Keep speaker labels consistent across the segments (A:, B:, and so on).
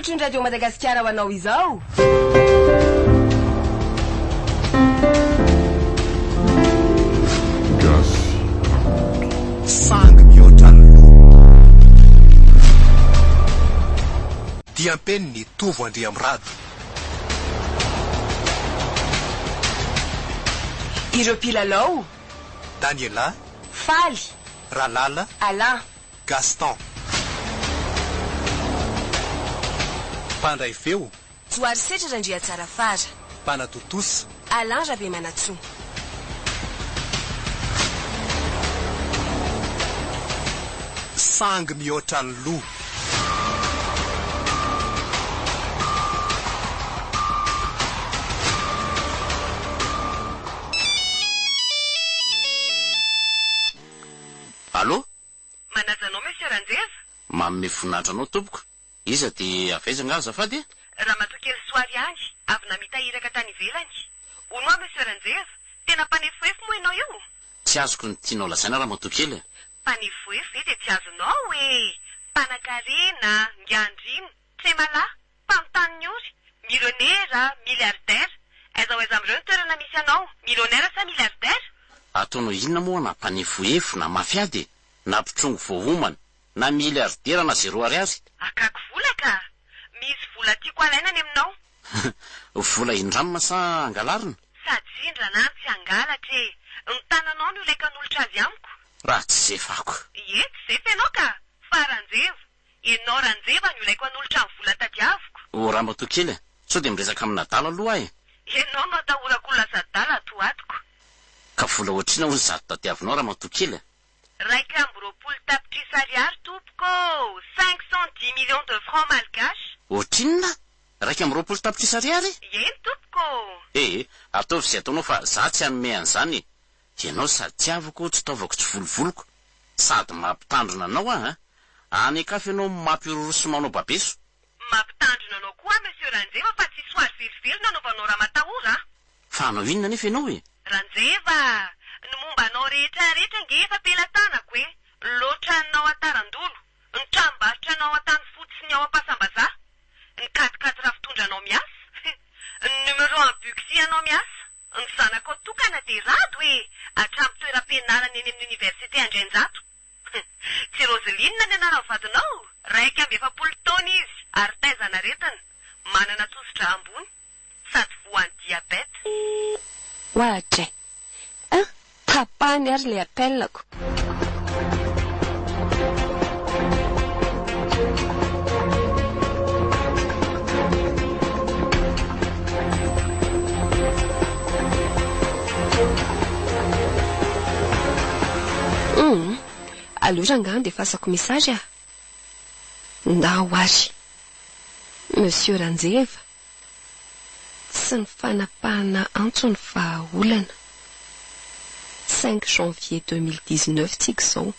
A: Misaotra ny Radio Madagasikara ho anao izao.
B: Sangy mihoatra ny loha diampeny ny tovo Andriamrado.
A: Ireo mpilalao:
B: Daniela,
A: Faly,
B: Ralala,
A: Alain,
B: Gaston. Mpandray feo:
A: Joary Setra Randria Tsarafara,
B: Mpanatotosa,
A: Alain Rabe Manatsoa.
B: Sangy mihoatra ny loha.
C: Allô?
D: Manazanao monsieur Ranjeva?
C: Manome voninahitra anao tompoko. Iza dia avaiza nga azafady?
D: Raha matokely soary ihany, avy namita iraka tany ivelany. Onoa monsieur Ranjeva, tena mpanefoefo moa ianao io?
C: Tsy azoko ny tianao lazaina raha matokely.
D: Mpanefoefo ve dia tsy azonao e? Mpanan-karena, ngiandrino, tsemalahy, mpanontany ory, milionera, miliardaire. Aiza ho aiza amin'ireo ny toerana misy anao, milionera sa miliardaire?
C: Ataonao inona moa na mpanefoefo na mafiady, na mpitrongo voahomana, na miliardera na zero ariary?
D: Akako vola ka, misy vola tiako alaina any aminao.
C: Vola indramina sa angalarina?
D: Sady indrana any tsy angalatra e. Ny tananao no ilaika n'olotra azy amiko.
C: Raha tsy zefako.
D: Ie, tsy zefy ianao ka, fa Ranjeva. Ianao Ranjeva no ilaiko an'olotra ny vola tadiaviko.
C: O raha matokely, sao dia miresaka amina dala aloha ahy.
D: Ianao no atahorako lasa dala toatiko.
C: Ka vola ohatrina hoy zato tadiavinao raha matokely.
D: Raika amby roapolo tapitrisa ariary tompoko, 510 millions de francs malgache.
C: Ohatrinona? Raika amby roapolo tapitrisa ariary?
D: Eny tompoko.
C: Ataovy izay ataonao fa za tsy hanome an'izany. Ianao sady tiavako, tsy taovako tsy volovoloko. Sady mampitandrona anao aho, any akafy ianao mampiroroso manao babeso.
D: Mampitandrona anao koa monsieur Ranjeva fa tsy soary verivery nanaovanao raha matahora.
C: Fa anao inona nefa ianao e?
D: Ranjeva, ny momba anao rehetrarehetra nge efa pelantanako e. Loatra anao atarandolo, ny tranombarotra anao atany fotsy ny ao am-pasambaza, ny katikaty rafitondra anao miasa, ny numero 1 buxi anao miasa, ny zanako tokana dia rado e, hatrampy toeram-pianarana eny amin'ny université Andrianjato. Tsy Roseline ny anarany vadinao, raika amby 70 taona izy, ary taizana retina, manana tosidra ambony, sady voan'ny diabeta.
E: Ohatray. Tapahany ary le appelako. Allo Rangan dia fasako message ah. Nda hoary. Monsieur Ranjeva. Sy ny fanapahana antsony fa olana. 5 janvier 2019 tsika zao.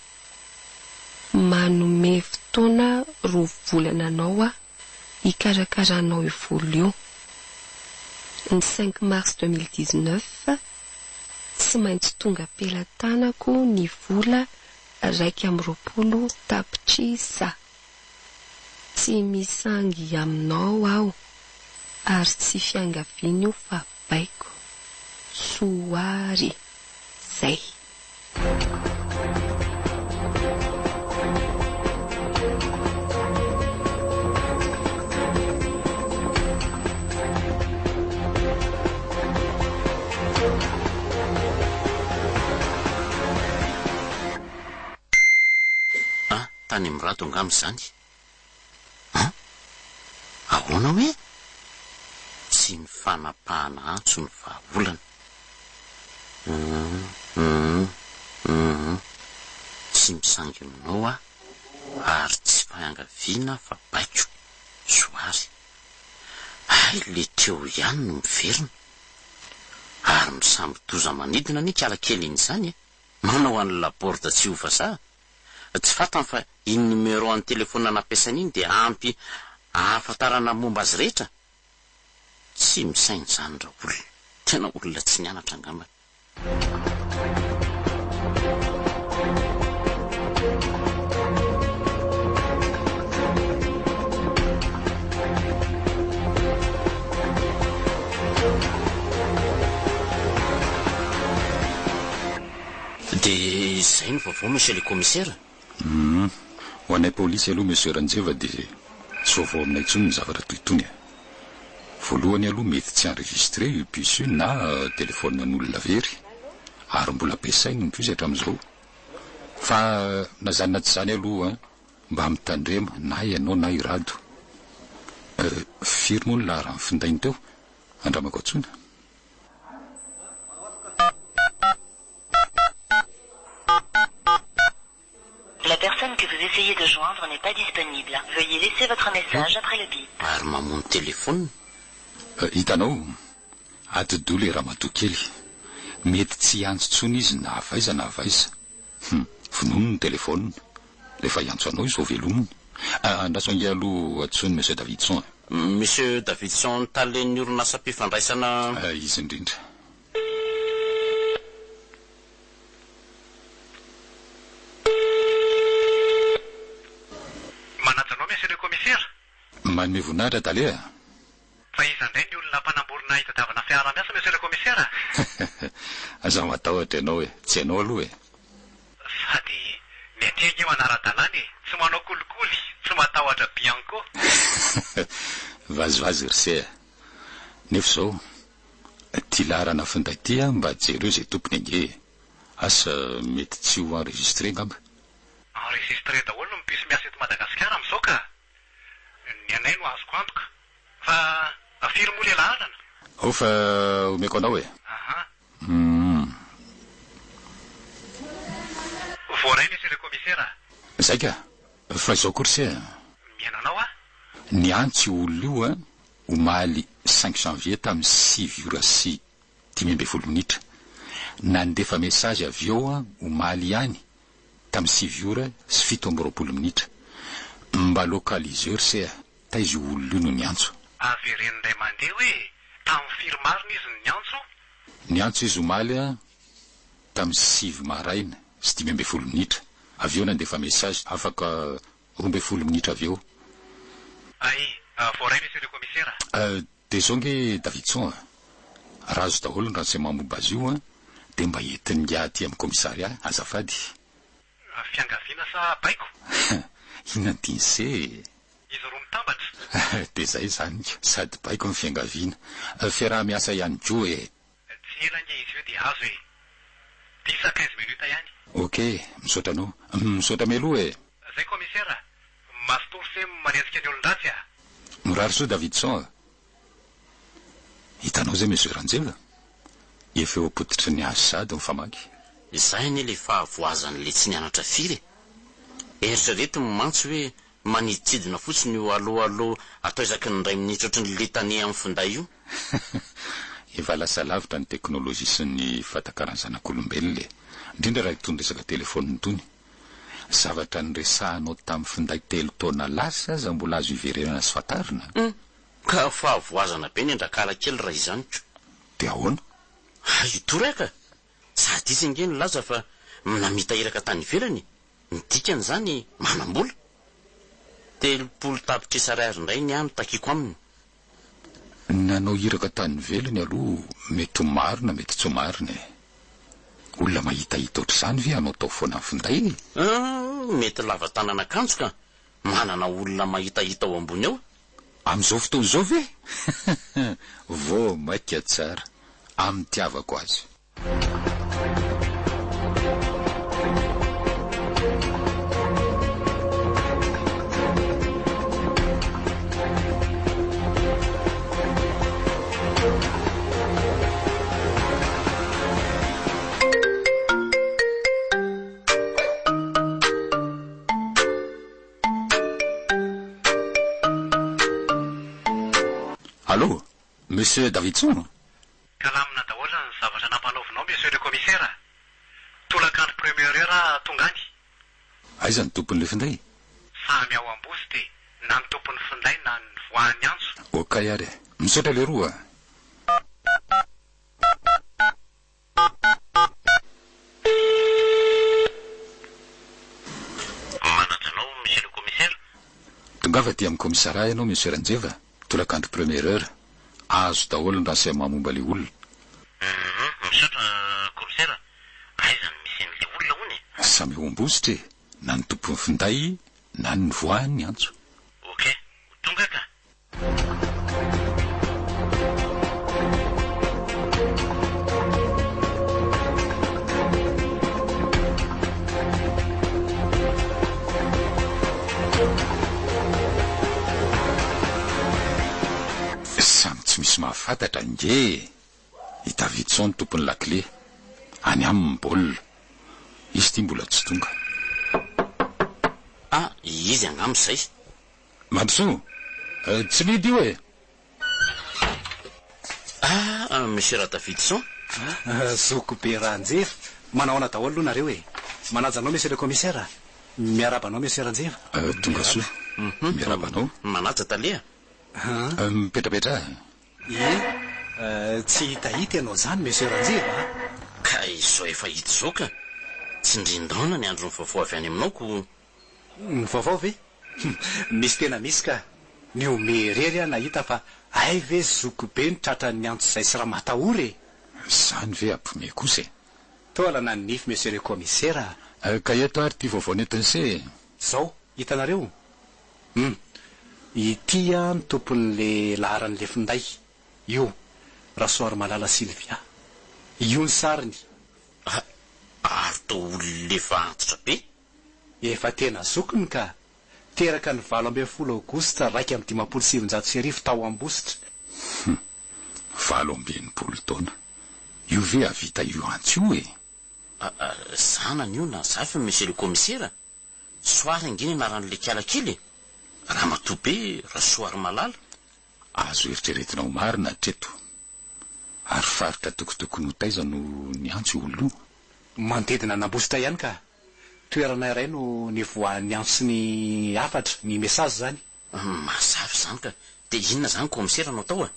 E: Manome fotoana roa volana anao hikarakaranao io volo io. Ny 5 mars 2019 tsy maintsy tonga pelantanako ny vola raika amby roapolo tapitrisa. Tsy misangy aminao aho ary tsy fiangaviana io fa baiko. Soary zay.
C: Tany mirato angamy zany. Ahoana hoe? Tsy ny fanapahana antso ny vahaolana. Tsy misangy aminao ary tsy fahangaviana fa baiko. Soary. Le teo ihany no miverina. Ary misamby toza manidina ny kala kely in'izany. Manao an'ny laporta tsy ho vazaha. Tsy fatany fa iny numero an'ny telefona nampiasaina iny dia ampy ahafantarana momba azy rehetra. Tsy misaina izany raha olona. Tena olona tsy nianatra angamba. dia izay ny vaovao monsieur le commissaire.
F: Ho anay polisy aloha monsieur Ranjeva dia tsy vaovao aminay intsony ny zavatra toytony. Voalohany aloha mety tsy enregistré io puce io na telefonan'olona very ary mbola ampiasainy ny puce hatramin'izao. Fa nazany tsy zany aloha mba mitandrema na ianao na irado. Firy moa ny laharany findainy teo andramako antsona.
G: La personne que vous essayez de joindre n'est pas disponible. Veuillez laisser votre message après le bip.
C: Ary mamono téléphone.
F: Hitanao, ati-doha le ramatoa kely. Mety tsy antso tsony izy na avaiza na avaiza. Vonono ny telefona. Rehefa iantso anao izy ho velominy. Andrasongy aloha atsony monsieur Davidson.
C: Monsieur Davidson talen'ny orinasa mpifandraisana.
F: Izy indrindra.
B: Manajanao monsieur le commissaire.
F: Manome voninahitra talea.
B: Fa iza indray ny olona mpanamborona hitadiavana fiara-miasa monsieur le commissaire.
F: Aza matahotra ianao tsy ianao aloha
B: Sady miatrehika eo anara-dalàna tsy manao kolikoly, tsy matahotra bianco.
F: Vazivazy rse. Nefa zao ty laharana finday ty mba jereo zay tompony ange. Asa mety tsy ho enregistré ngamba.
B: Enregistré daholo ny mpisy miasa eto Madagasikara amin'izao ka. Ny anay no azoko antoka. Fa afiry moa le laharana.
F: Ao fa omeko anao
B: Voaray monsieur le commissaire.
F: Zay ka. Fa izao korsy
B: Miainanao
F: ny antso olona io omaly 5 janvier tamin'ny 6:10 minitra. Nandefa message avy eo omaly ihany tamin'ny 7:20 minitra. Mba localiseur se ta izy olona io no ny antso.
B: Averen'indray mandeha hoe tamin'ny firy marina izy ny antso.
F: Ny antso izy omaly tamin'ny 6 maraina sy 10 minitra. Avy eo nandefa message afaka 12 minitra avy eo.
B: Voaray monsieur le commissaire.
F: Dia zao nge Davidson raha azo daholo ny renseignement momba azy io dia mba entiny aty amin'ny commissariat azafady.
B: Fiangaviana sa baiko?
F: Inadiny se.
B: Izy roa mitambatra.
F: Dia zay zany sady baiko ny fiangaviana. Fiaraha miasa ihany jo
B: Tsy elany izy io dia azo 10-15 minuta ihany.
F: Ok, misaotra anao. Misaotra meloha
B: Zay commissaire, masitoro se manesika ny olon-dratsy
F: Morary soa Davidson. Hitanao zay monsieur Ranjeva. Efa eo apotitry ny asady ny famaky.
C: Izay ny le fahavoazan'le tsy nianatra firy. Eritrereto mantso hoe maniditsidina fotsiny io aloha atao isaky ny 2 minitra ohatry ny letanie amin'ny finday io.
F: Efa lasa lavitra ny teknôlôjia sy ny fatakaran'ny zanak'olombelona indrindra raha itony resaka telefôniny tony. Zavatra nyresahanao tamin'ny finday 3 taona lasa aza mbola azo iverenana sy fatarina.
C: Ka fahavoazana be ny endrakala kely raha izany ko.
F: Dia ahoana?
C: Itoraka. Sady izy nge ny laza fa namita iraka tany ivelany. Ny dikany zany manam-bola. 30 tapitra isariary indray ny any takiko aminy.
F: Nanao iraka tany ivelany aloha mety marina mety tsy marina. Olona mahitahita ohatr'izany ve anao tao foana amin'ny finday?
C: Mety lava tanana akanjo ka manana olona mahitahita ao ambony ao.
F: Amin'izao fotoana izao ve? Vao maika tsara amin'ny tiavako azy. Allô, monsieur Davidson?
B: Kalamina daholo ny zavatra nampanaovinao monsieur le commissaire. Tolakandro première heure tongany.
F: Aiza ny tompon'le finday?
B: Samy ao ambosy dia na ny tompon'ny finday na ny voan'ny antso.
F: Okay ary. Misaotra le roa.
C: Manajanao monsieur le commissaire.
F: Tongava ty amin'ny commissariat ianao monsieur Ranjeva. Tolakandro première heure. Azo daholo ny renseignement momba le olona.
C: Misaotra commissaire. Aiza ny misy an'le olona
F: samy ombositra e, na ny tompon'ny finday na ny voany antso.
B: Ok, tonga ka.
F: Samy tsy misy mahafantatra nge i Davidson tompony lakle any amin'ny baolina izy ty mbola tsy tonga.
C: Izy angam'izay.
F: Mampiso, tsy lidy io e.
C: Monsieur Davidson.
H: Zoko be Ranjeva. Manaona daholo aloha nareo e. Manajanao monsieur le commissaire. Miarabanao monsieur Ranjeva.
F: Tonga soa. Miarabanao.
C: Manaja taleha.
F: Mipetrapetra.
H: Tsy hitahita ianao zany monsieur Ranjeva.
C: Ka izao efa hita zao ka. Tsy ndrindraona ny andro ny vaovao avy any aminao ko.
H: Ny vaovao ve? Misy tena misy ka. Ny omerery nahita fa ay ve zoko be ny tratra ny antso izay sy raha matahory e.
F: Zany ve ampome kosa e.
H: Taolana ny nify monsieur le commissaire.
F: Ka eto ary ty vaovao nentinse.
H: Zao, hitanareo. Ity ny tompon'le laharan'le finday. Io, Rasoary Malala Sylvia. Io ny sariny.
C: Ary to lefa antitra be.
H: Efa tena zokony ka. Teraka ny 20 Aogositra 1970 tao Ambositra.
F: 20 taona. Io ve avita io antso io e.
C: Zanany io na zafy monsieur le commissaire. Soary angeny naran'le kialakely. Ramatoabe Rasoary Malala.
F: Azo eritreretinao marina treto. Ary faritra tokotokony ho taiza no ny antso olo.
H: Manodidina n'Ambositra ihany ka. Toerana iray no nivoahan'ny antso ny afatra, ny mesazy zany.
C: Mazavy zany ka. De inona zany commissaire anao tao a?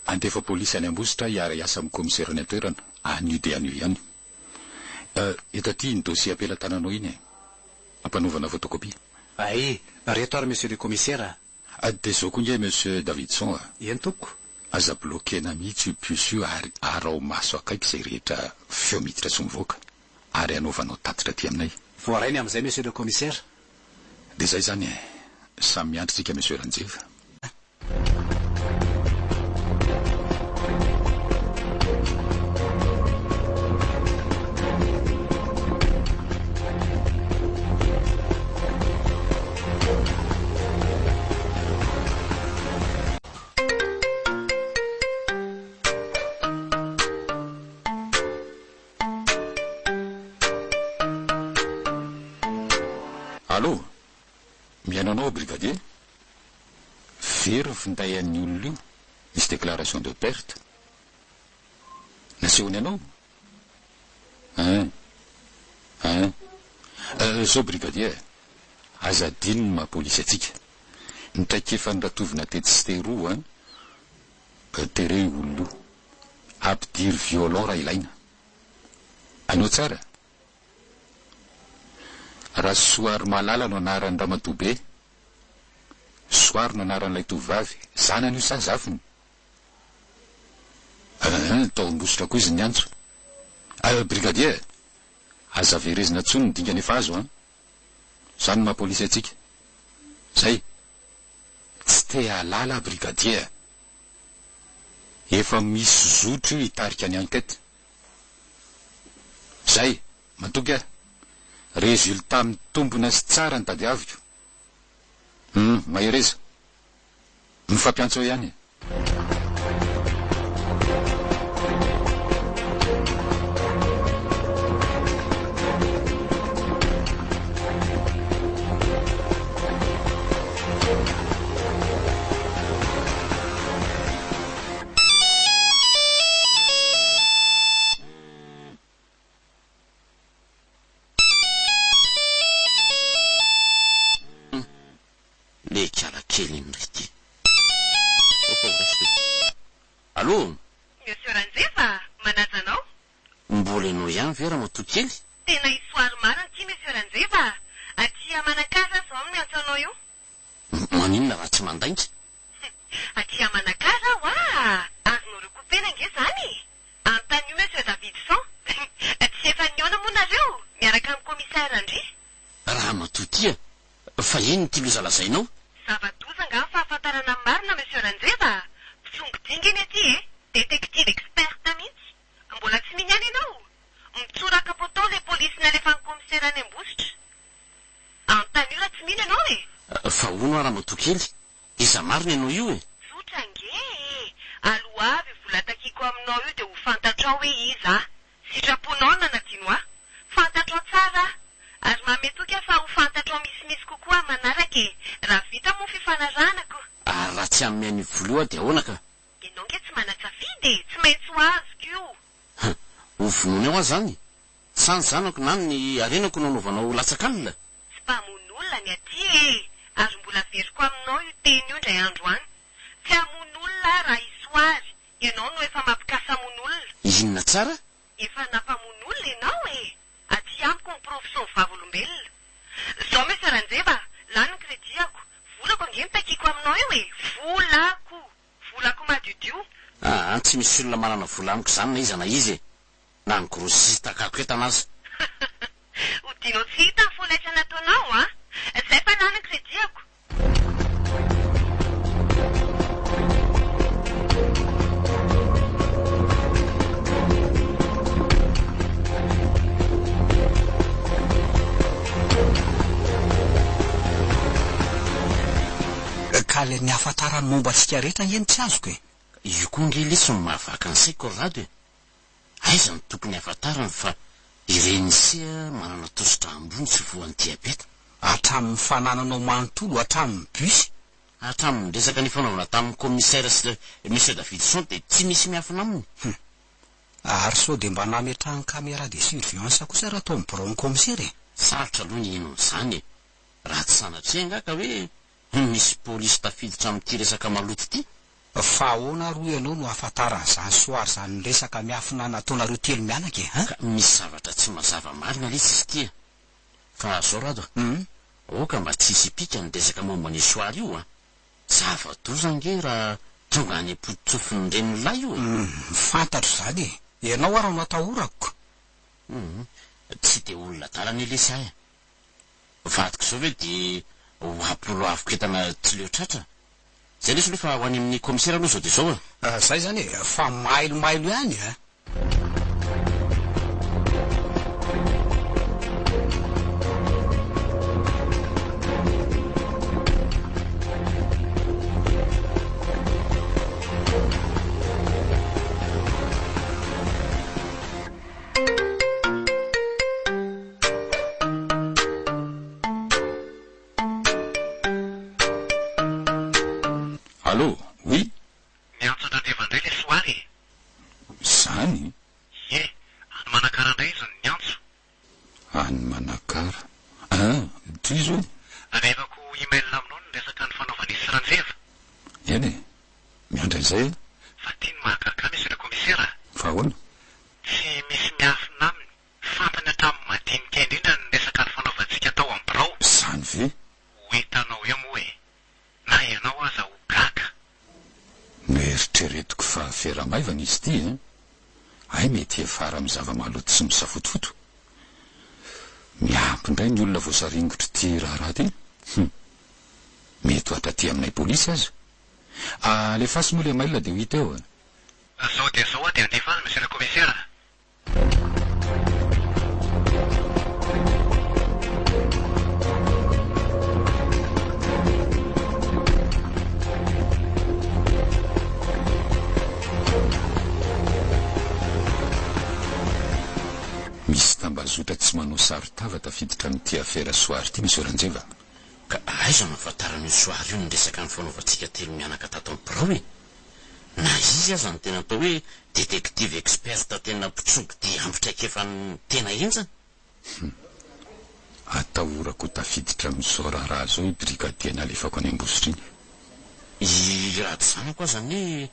F: Andefa polisy any Ambositra hiara asa amin'ny commissaire ny atoerana. Anio de anio ihany. Eto aty ny dossier ampelantananao iny e. Ampanovana photocopie.
H: Ay, reto ary monsieur le commissaire.
F: De zao koa nge monsieur Davidson.
H: Eny tompoko.
F: Aza blokena mihitsy io puce io ary arao maso akaiky izay rehetra feo miditra sy mivoaka. Ary anaovanao tatitra aty aminay.
H: Voarainy amin'izay monsieur le commissaire.
F: De zay zany e. Samy miantritsika monsieur Ranjeva. Allô, miainanao brigadier? Very finday an'ny olona io, misy déclaration de perte. Nasehony anao? Zao brigadier, azadino ma polisy atsika. Nitraiky efa niratovina tety sy teroa, tere olona io. Ampidiry violon raha ilaina. Anao tsara? Rasoary Malala no anaran'ny ramatoabe. Soary no anaran'ilay tovavy. Zanany io sa zafiny. Tao Ambositra koa izy ny antso. Brigadier, aza verezina tsony ny dingany efa azo zany mahapolisy atsika. Zay. Tsy te halala brigadier. Efa misy zotry hitarika ny enquête. Zay, matoky Résultat mitombona sy tsara ny tadiaviko. Mahereza. Mifampiantso ihany.
C: Le kialakely nrety. Allô?
D: Monsieur Ranjeva, manaja anao?
C: Mbola enao ihany vera matokely?
D: Tena isoary marina ty monsieur Ranjeva. Aty Manakara zao amin'ny antso anao io.
C: Maninona raha tsy mandainka?
D: Aty Manakara azonao rekopena nge zany. Antany io monsieur Davidson. Tsy efa niona moa nareo.
C: iny ty lozalazainao?
D: Zava-doza nga ny fahafantarana marina monsieur Ranjeva. Mitsongodinga eny aty détective expert mihitsy. Mbola tsy miniany ianao. Mitsoraka poto le polisy nalefan'ny komisera any Ambositra. Antanora tsy mino ianao
C: Fa hono ara matokely. Iza marina ianao io
D: Tsotra nge. Aloavy vola takiko aminao io dia ho fantatrao hoe iza. Sitraponao nanadino aho. Fantatrao tsara. Ary mametoka fa ho fantatrao misimisy kokoa manaraka raha vita moa fifanarahana.
C: Raha tsy amin'ny any voloa dia ahoana ka?
D: Ianao nge tsy manatsafidy tsy maintsy ho azoko io.
C: Ho vonoina ao aho zany. Sany zanako na ny arenako nanaovanao latsakalina.
D: Tsy mpamon'olona ny aty ary mbola veriko aminao io teny io indray andro any. Tsy hamon'olona raha isoary. Ianao no efa mampikasa hamon'olona.
C: Inona tsara?
D: Efa nampamon'olona ianao aty amiko ny profesion vavolombelona. Zao monsieur Ranjeva, lany ny krediako. Volako ange mitakiko aminao io volako madiodio.
C: Tsy misy olona manana vola amiko zany na iza na izy na ny grosisy takako eto anazy.
D: Odinao tsy hita ny folaitra nataonao Zay fa lany ny krediako.
H: Ka le ny ahafantarany momba antsika rehetra ngeny tsy azoko
C: Io koa nge lesy ny mahavaka an'izay Corrado aiza ny tokony hafantarany fa ireny sia manana tosidra ambony sy voan'ny diabeta.
H: Hatramin'ny fanananao manontolo hatramin'ny bus.
C: Hatramin'ny resaka ny fanaovana tamin'ny commissaire sy monsieur Davidson dia tsy misy miafina aminy.
H: Ary sao dia mba nametrahany caméra de surveillance kosa raha atao miborao ny commissaire
C: Sarotra aloha ny ino n'izany raha tsy sanatria nga ka hoe misy polisy tafiditra amin'ity resaka maloto ity.
H: Fa ahoana roa ianao no ahafantarany zany soary zany resaka miafina nataonareo telo mianaka
C: Ka misy zavatra tsy mazava marina lesy izy ity fa zao Rado oka mba tsisy pika ny resaka momba ny soary io zava-doza nge raha tonga any apoditsofiny reny lay io
H: fantatro zany ianao ara no atahorako
C: tsy de olona talana lesy ahy vadiko zao ve di ho apolo avoko entana tsy leo tratra zay lesy aloha fa ho any amin'ny commissaire aloha zao de zao
H: zay zany fa mailomailo ihany
F: Allô, oui?
B: Miantso Andrandevandray le soary.
F: Zany?
B: Ie, any Manakara indray izy ny miantso.
F: Any Manakara? Toy zao?
B: Anevako email aminao ny resaka ny fanaovana isy Ranjeva.
F: Eny miandra izay
B: Fa tiany mahakaka misy le commissaire.
F: fa ahoana?
B: Tsy misy miafina aminy. Fantany hatramin'ny madinika indrindra ny resaka ny fanaovantsika tao amin'ny birao.
F: Zany ve?
B: Ho hitanao eo moa na ianao aza ho gaga.
F: Noeritreretiko fa feramaivana izy ity ay mety efara amin'ny zava-maloto sy misafotofoto. Miampy indray ny olona voasaringotra ty raharaha ty. Mety ohatra ty aminay polisy aza. Alefasy moa le mail dia ho hita eo
B: Zao dia zao dia andefa any monsieur le commissaire.
F: misy tambazotra tsy manao saritava tafiditra amin'ity afera soary ity monsieur Ranjeva.
C: Ka aiza mahafantarany soary io ny resaka ny fanaovantsika telo mianaka tato amin'ny birao na izy aza ny tena atao hoe détective expert tena mpitsoky dia ampitraikefa ny tena enjana.
F: Atahorako tafiditra amin'izao raharaha zao i brigadier nalefako any Ambositra iny.
C: I rady zanako aza ny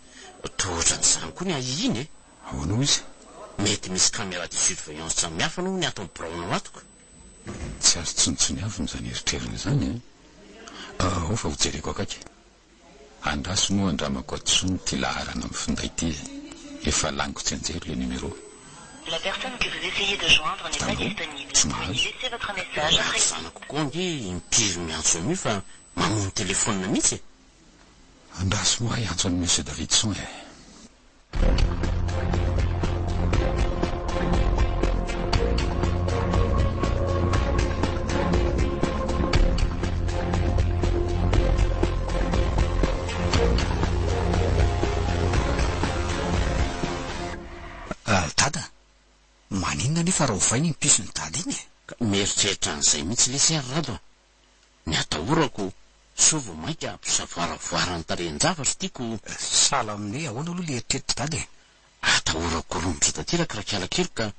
C: tohatra ny zanako ny ahiny
F: Ahoana izy?
C: mety misy caméra de surveillance tsy miafana ny ato amin'ny birao anao atoko.
F: Tsy azo tsontsony avy zany eritrerina zany ao fa ho jereko akaiky. Andraso no andramako atsony ty laharana amin'ny finday ty efa laniko tsy anjery le numéro.
G: La personne que vous essayez de joindre n'est pas disponible. Veuillez laisser votre message après...
C: Zanako koa nge impiry miantso an'io fa mamono telefonina mihitsy.
F: Andraso moa antso any monsieur Davidson e.
H: Tada, maninona nefa raha hovainy ny piso ny dady iny e?
C: Ka mieritreritra an'izay mihitsy le serrado. Ny atahorako sovo mainka ampisavoaravoarany tarehin-javatra tiako.
H: Sala aminay ahoana aloha le eritreritra dady e?
C: Atahorako romotra taty rakirakala kely ka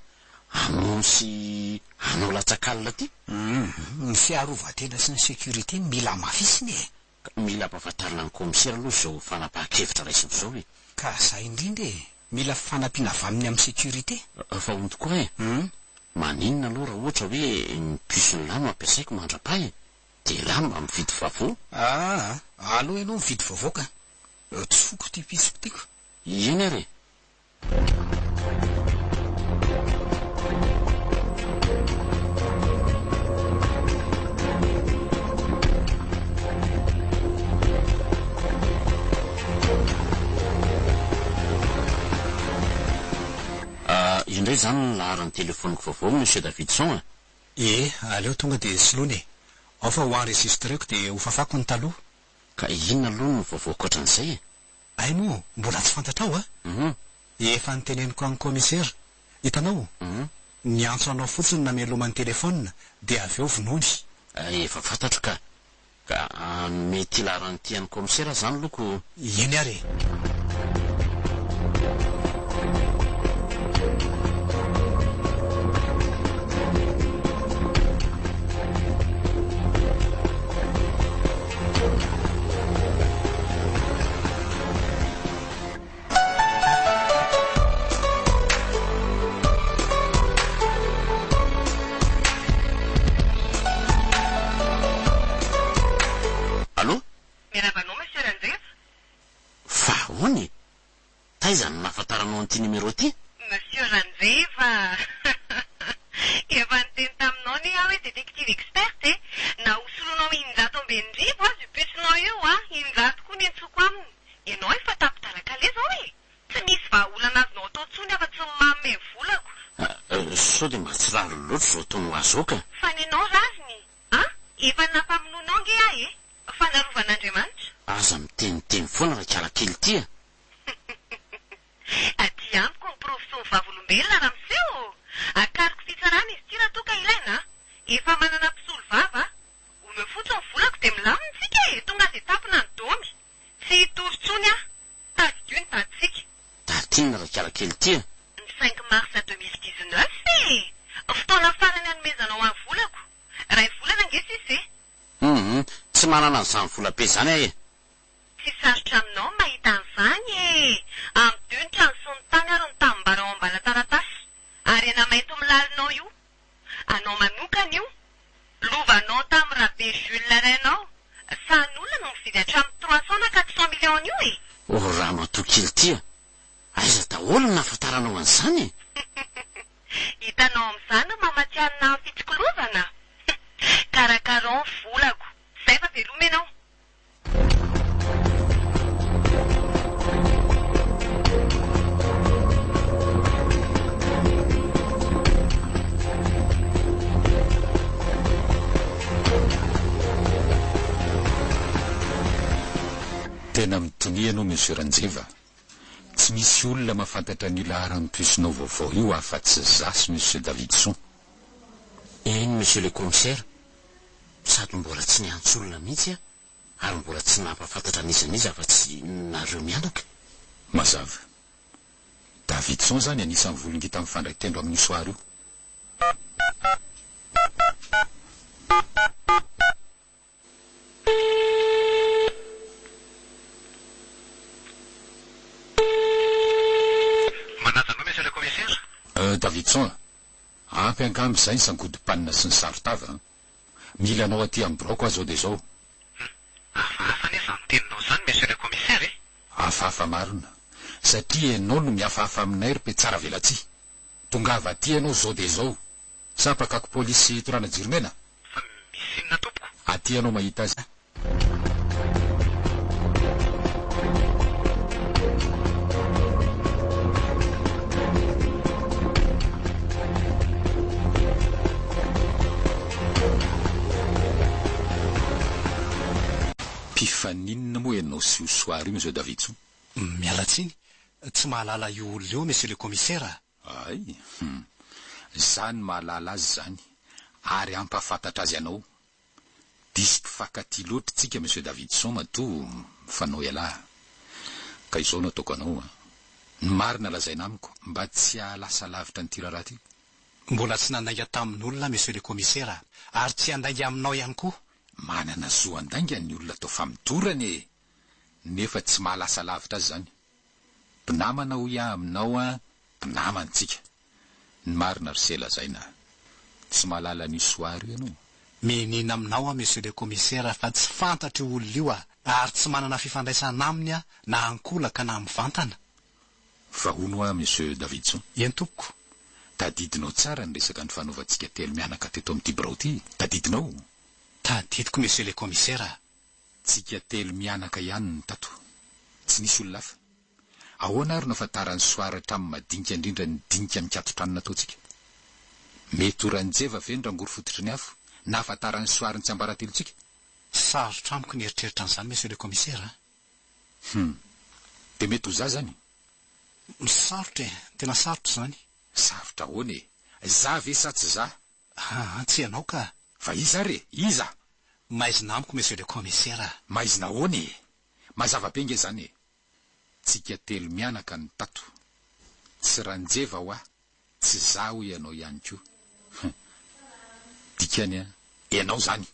C: anosy anao latsakalina ty.
H: Ny fiarovan-tena sy ny sécurité mila mafisiny e.
C: Mila ampahafantarina ny komisera aloha zao fanapahan-kevitra raisiny zao e.
H: Ka zay indrindra e, mila fanampiana avy aminy amin'ny sécurité.
C: Fa ono tokoa e. Maninona aloha raha ohatra hoe ny pisony lano ampiasaiko mandra-pa e, de lano mba mividy vavao.
H: Aloha ianao mividy vavao ka tsy foko ty pisoko tiako.
C: Iny ary. Indray zany ny laharan'ny telefoniko vaovao monsieur Davidson.
H: Aleo tonga de soloana e. Ao fa ho enregistreko de ho fafako ny taloha.
C: Ka inona aloha ny vaovaoko ohatran'izay e?
H: Ay moa, mbola tsy fantatrao efa niteneniko amin'ny commissaire. Hitanao, ny antso anao fotsiny nameloman'ny telefona de avy eo vonony.
C: Efa fantatro ka mety laharan'ny tian'ny commissaire zany loko.
H: Iny ary.
C: Taizany mahafantaranao an'ity numéro ty?
D: Monsieur Ranjeva. Efa niteny taminao ny aho hoe détective expert e. Na hosolonao injato ambinidrivo azy io pisinao io injato koa ny antsoko aminy. Ianao efa tapitaraka le zao e. Tsy misy vahaolana azonao atao tsony afa-tsy mamy volako.
C: Sao de mahatsiraro loatra zao ataonao azy ao ka.
D: Fa ny anao raziny. Efa nampamonoanao nge ahy e. Fanarovana
C: Aza miteniteny foana rakala kely ty a.
D: Aty amiko ny profession vavolombelona raha miseho. Akariko fitsarana izy ty raha toa ka ilaina. Efa manana mpisolo vava. Omeo fotsiny volako de milamina tsika e. Tonga de tapina ny domy. Tsy hitory tsony Taddio ny taditsika.
C: Tatinina rakala kely ty a.
D: Ny 5 mars 2019 e. Fotoana farany anomezanao amin'ny volako. Ray volana nge sisy e.
C: Tsy manana an'izany vola-be zany ahy e.
D: Tsy sarotra aminao mahita an'izany e. Amidonitra ny sonotany ary ny tambarao ambala taratasy. Ary anamaito milalinao io. Anao manokana io. Lovanao tamin'ny rabe Jules Renao. San'olona no mividy hatramin'ny 300 na 400 millions io e.
C: Raha matokily ty a. Aiza daholo nahafantaranao an'izany e.
D: Hitanao amin'izany mamatsianina amin'ny fitsikolozana. Karakarao volako. Zay fa veloma ianao.
F: Tena mitony ianao monsieur Ranjeva. Tsy misy olona mahafantatra ny laharan'ny pisinao vaovao io afa-tsy zasy monsieur Davidson.
C: Eny monsieur le commissaire. Sady mbola tsy niantso olona mihitsy a, ary mbola tsy nampahafantatra an'izanizy afa-tsy nareo mianaka.
F: Mazava. Davidson zany anisan'ny volongita mifandray tendro amin'ny soary io.
B: Manatsanao monsieur le commissaire?
F: Davidson, ampy angamby zay ny sangodimpanina sy ny sarotava. Mila anao aty amin'ny broko azo de zao.
B: Hafahafa nefa miteninao zany monsieur le commissaire e?
F: Hafahafa marina. Satria ianao no mihafahafa aminay ry pe tsara velatsy. tongava aty ianao zao de zao sapakako polisy torana jiromena
B: fa misy inona tompoko
F: aty ianao mahita azy mpifaninina moa ianao sy ho soary io monsieur Davidson
H: mialatsiny tsy mahalala io olona eo monsieur le commissaire.
F: ay zany mahalala azy zany ary ampafantatra azy ianao disy mpifankaty loatra tsika monsieur Davidson matoa fanao ialahy ka izao no ataoko anao ny marina lazaina amiko mba tsy ahalasa lavitra ny tiraraha ty
H: mbola tsy nandainga tamin'olona monsieur le commissaire ary tsy handainga aminao ihany koa
F: manana zo andainga ny olona atao famidorany e nefa tsy mahalasa lavitra azy zany mpinamana ho ia aminao mpinamantsika ny marina ry sela zaina tsy mahalala ny soary ianao
H: menina aminao monsieur le commissaire fa tsy fantatra io olona io ary tsy manana fifandraisana aminy na ankolaka na mivantana
F: fa hono monsieur Davidson
H: eny tompoko
F: tadidinao tsara ny resaka ny fanaovantsika telo mianaka teto amin'ity birao ty tadidinao
H: tadidiko monsieur le commissaire
F: tsika telo mianaka ihany ny tato tsy nisy olona hafa ahoana ary nafantarany soaratra amin'ny madinika indrindra ny dinika mikatotranona ataotsika mety oranjeva ve ndrangoro fototry ny afo na afantarany soariny tsy ambaratelotsika
H: sarotra amiko ny eritreritra an'izany monsieur le commissaire
F: de mety ho za zany
H: sarotra tena sarotra zany
F: sarotra ahoana e za ve sa tsy za
H: tsy ianao ka
F: fa iza re iza
H: maizina amiko monsieur le commissaire
F: maizina ahoana e mazava-penga zany e tsika telo mianaka ny tato tsy ranjeva ho tsy za ho ianao ihany ko dikany ianao zany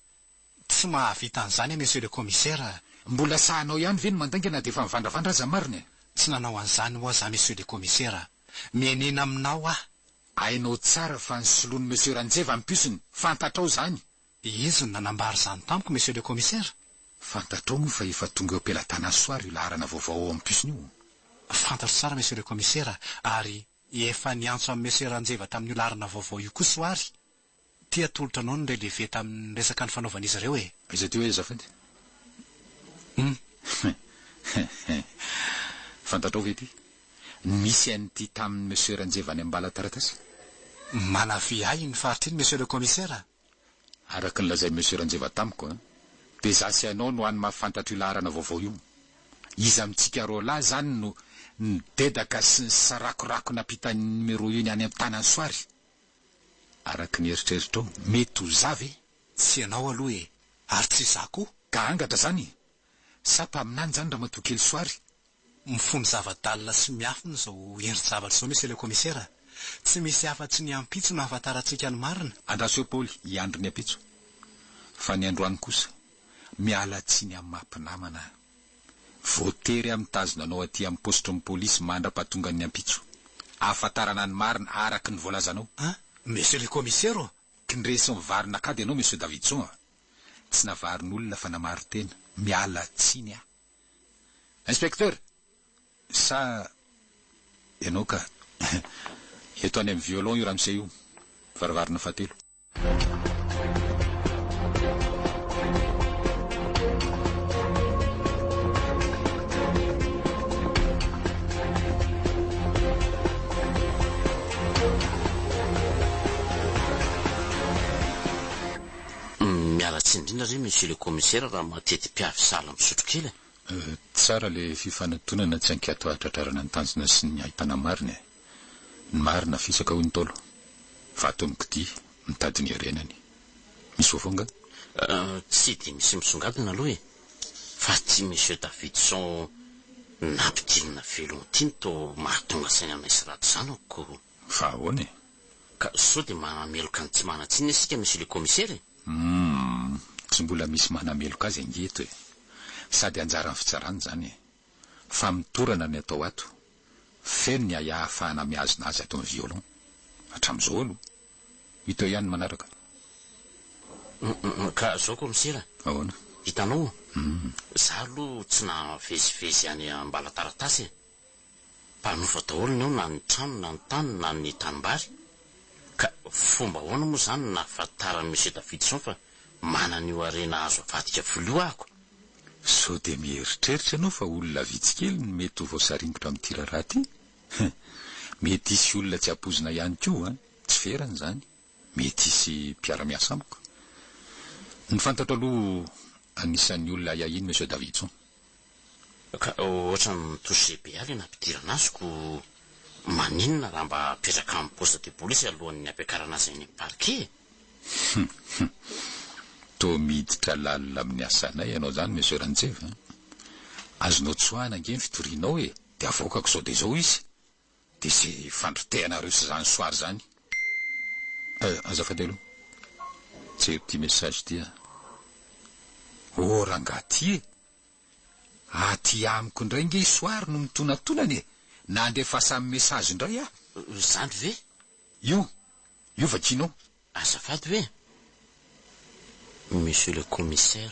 H: tsy mahavita an'izany monsieur le commissaire
F: mbola sahanao ihany ve ny mandaingana de efa mivandravandra aza marina
H: tsy nanao an'izany hoa za monsieur le commissaire mienena aminao
F: ainao tsara fa ny solony monsieur ranjeva mpiosiny fantatrao zany
H: izy ny nanambary zany tamiko monsieur le commissaire
F: fantatrao moa fa efa tonga eo ampelatana soary io laharana vaovao ao ampiosiny io
H: fantatro tsara monsieur le commissaire ary efa niantso amin'ny monsieur ranjeva tamin'io laharana vaovao io koa soary tia tolotra anao ny relevé tamin'ny resaka ny fanaovan'izy ireo e
F: aiza ty hoe azafady fantatrao ve ty misy an'ity tamin'ny monsieur ranjeva any ambala taratasy
H: manavy ay ny faritriny monsieur le commissaire
F: araky ny lazay monsieur ranjeva tamiko de za sy anao no any mahafantatra io laharana vaovao io izy amintsika roa lahy zany no nidedaka sy ny sarakorako napita ny numero io ny any amin'ny tanany soary araky ny eritreritrao mety ho za ve
H: tsy ianao aloha e ary tsy za koa
F: ka angatra zany sapa aminany zany raha matokely soary
H: mifony zava-dalina sy miafiny zao endry-javatra zao monsieur le commissaire tsy misy afa-tsy ny ampitso no ahafantarantsika ny marina
F: andraso eo paoly hiandro ny ampitso fa ny androany kosa miala tsiny amin'ny mampinamana voatery amin'ny tazonanao aty amin'ny postry ny polisy mandra-pahatonga ny ampitso ahafantarana ny marina araky ny voalazanao
H: monsieur le commissaire
F: kindresy mivarina kady ianao monsieur Davidson tsy navarin'olona fa namaro tena miala tsiny inspecteur sa ianao ka eto any amin'ny violon io ramse io faravarina fahatelo
C: mialatsy indrindra re monsieur le commissaire raha matety mpiavy sala misotro kely
F: tsara le fifanantonana tsy ankato ahatratrarana ny tanjona sy ny ahitana marina ny marina fisaka hoy ny tolo fa ato amikody mitady ny arenany misy voafonga
C: tsy de misy misongadina aloha e fa tsy monsieur Davidson nampidinina velony tiny to mahatonga saina aminay sy rato zany ako
F: fa ahoana
C: ka sao de manameloka ny tsy manatsiny asika monsieur le commissaire
F: tsy mbola misy manameloka azy angeto e sady anjara ny fitsarany zany fa mitorana ny atao ato feno ny ahahafahana miazona azy atao ny violon hatram'izao aloha hito ihany manaraka
C: ka zao commissaire
F: ahoana
C: hitanao za aloha tsy navezivezy any ambala taratasy mpanofa daholo ny ao na ny trano na ny tany na ny tanimbary ka fomba ahoana moa zany nahafantarany monsieur Davidson fa manana io arena azo avadika voaloha ahako.
F: sao de mieritreritra ianao fa olona vitsikely ny mety ho voasaringotra amin'ity raharaha ty. Mety isy olona tsy ampozina ihany koa, tsy ferany zany. Mety isy mpiara-miasa amiko. Ny fantatra aloha anisan'ny olona iahiny monsieur Davidson.
C: Ka ohatra ny touché be aly nampidirana azoko maninona raha mba apetraka amin'ny poste de police alohan'ny ampiakarana azy any parquet.
F: To miditra lalina amin'ny asanay ianao zany monsieur Ranjeva. Azonao tsoahana ange ny fitorianao e, de avoakako sao de zao izy. De se fandritehanareo sy zany soary zany. Azafady aloha. Tsy ty message ty. Rangahy e. Aty amiko indray nge soary no mitonatonany e. Nandefasa amin'ny message indray
C: Zany ve?
F: Io vakinao.
C: Azafady ve? Monsieur le commissaire,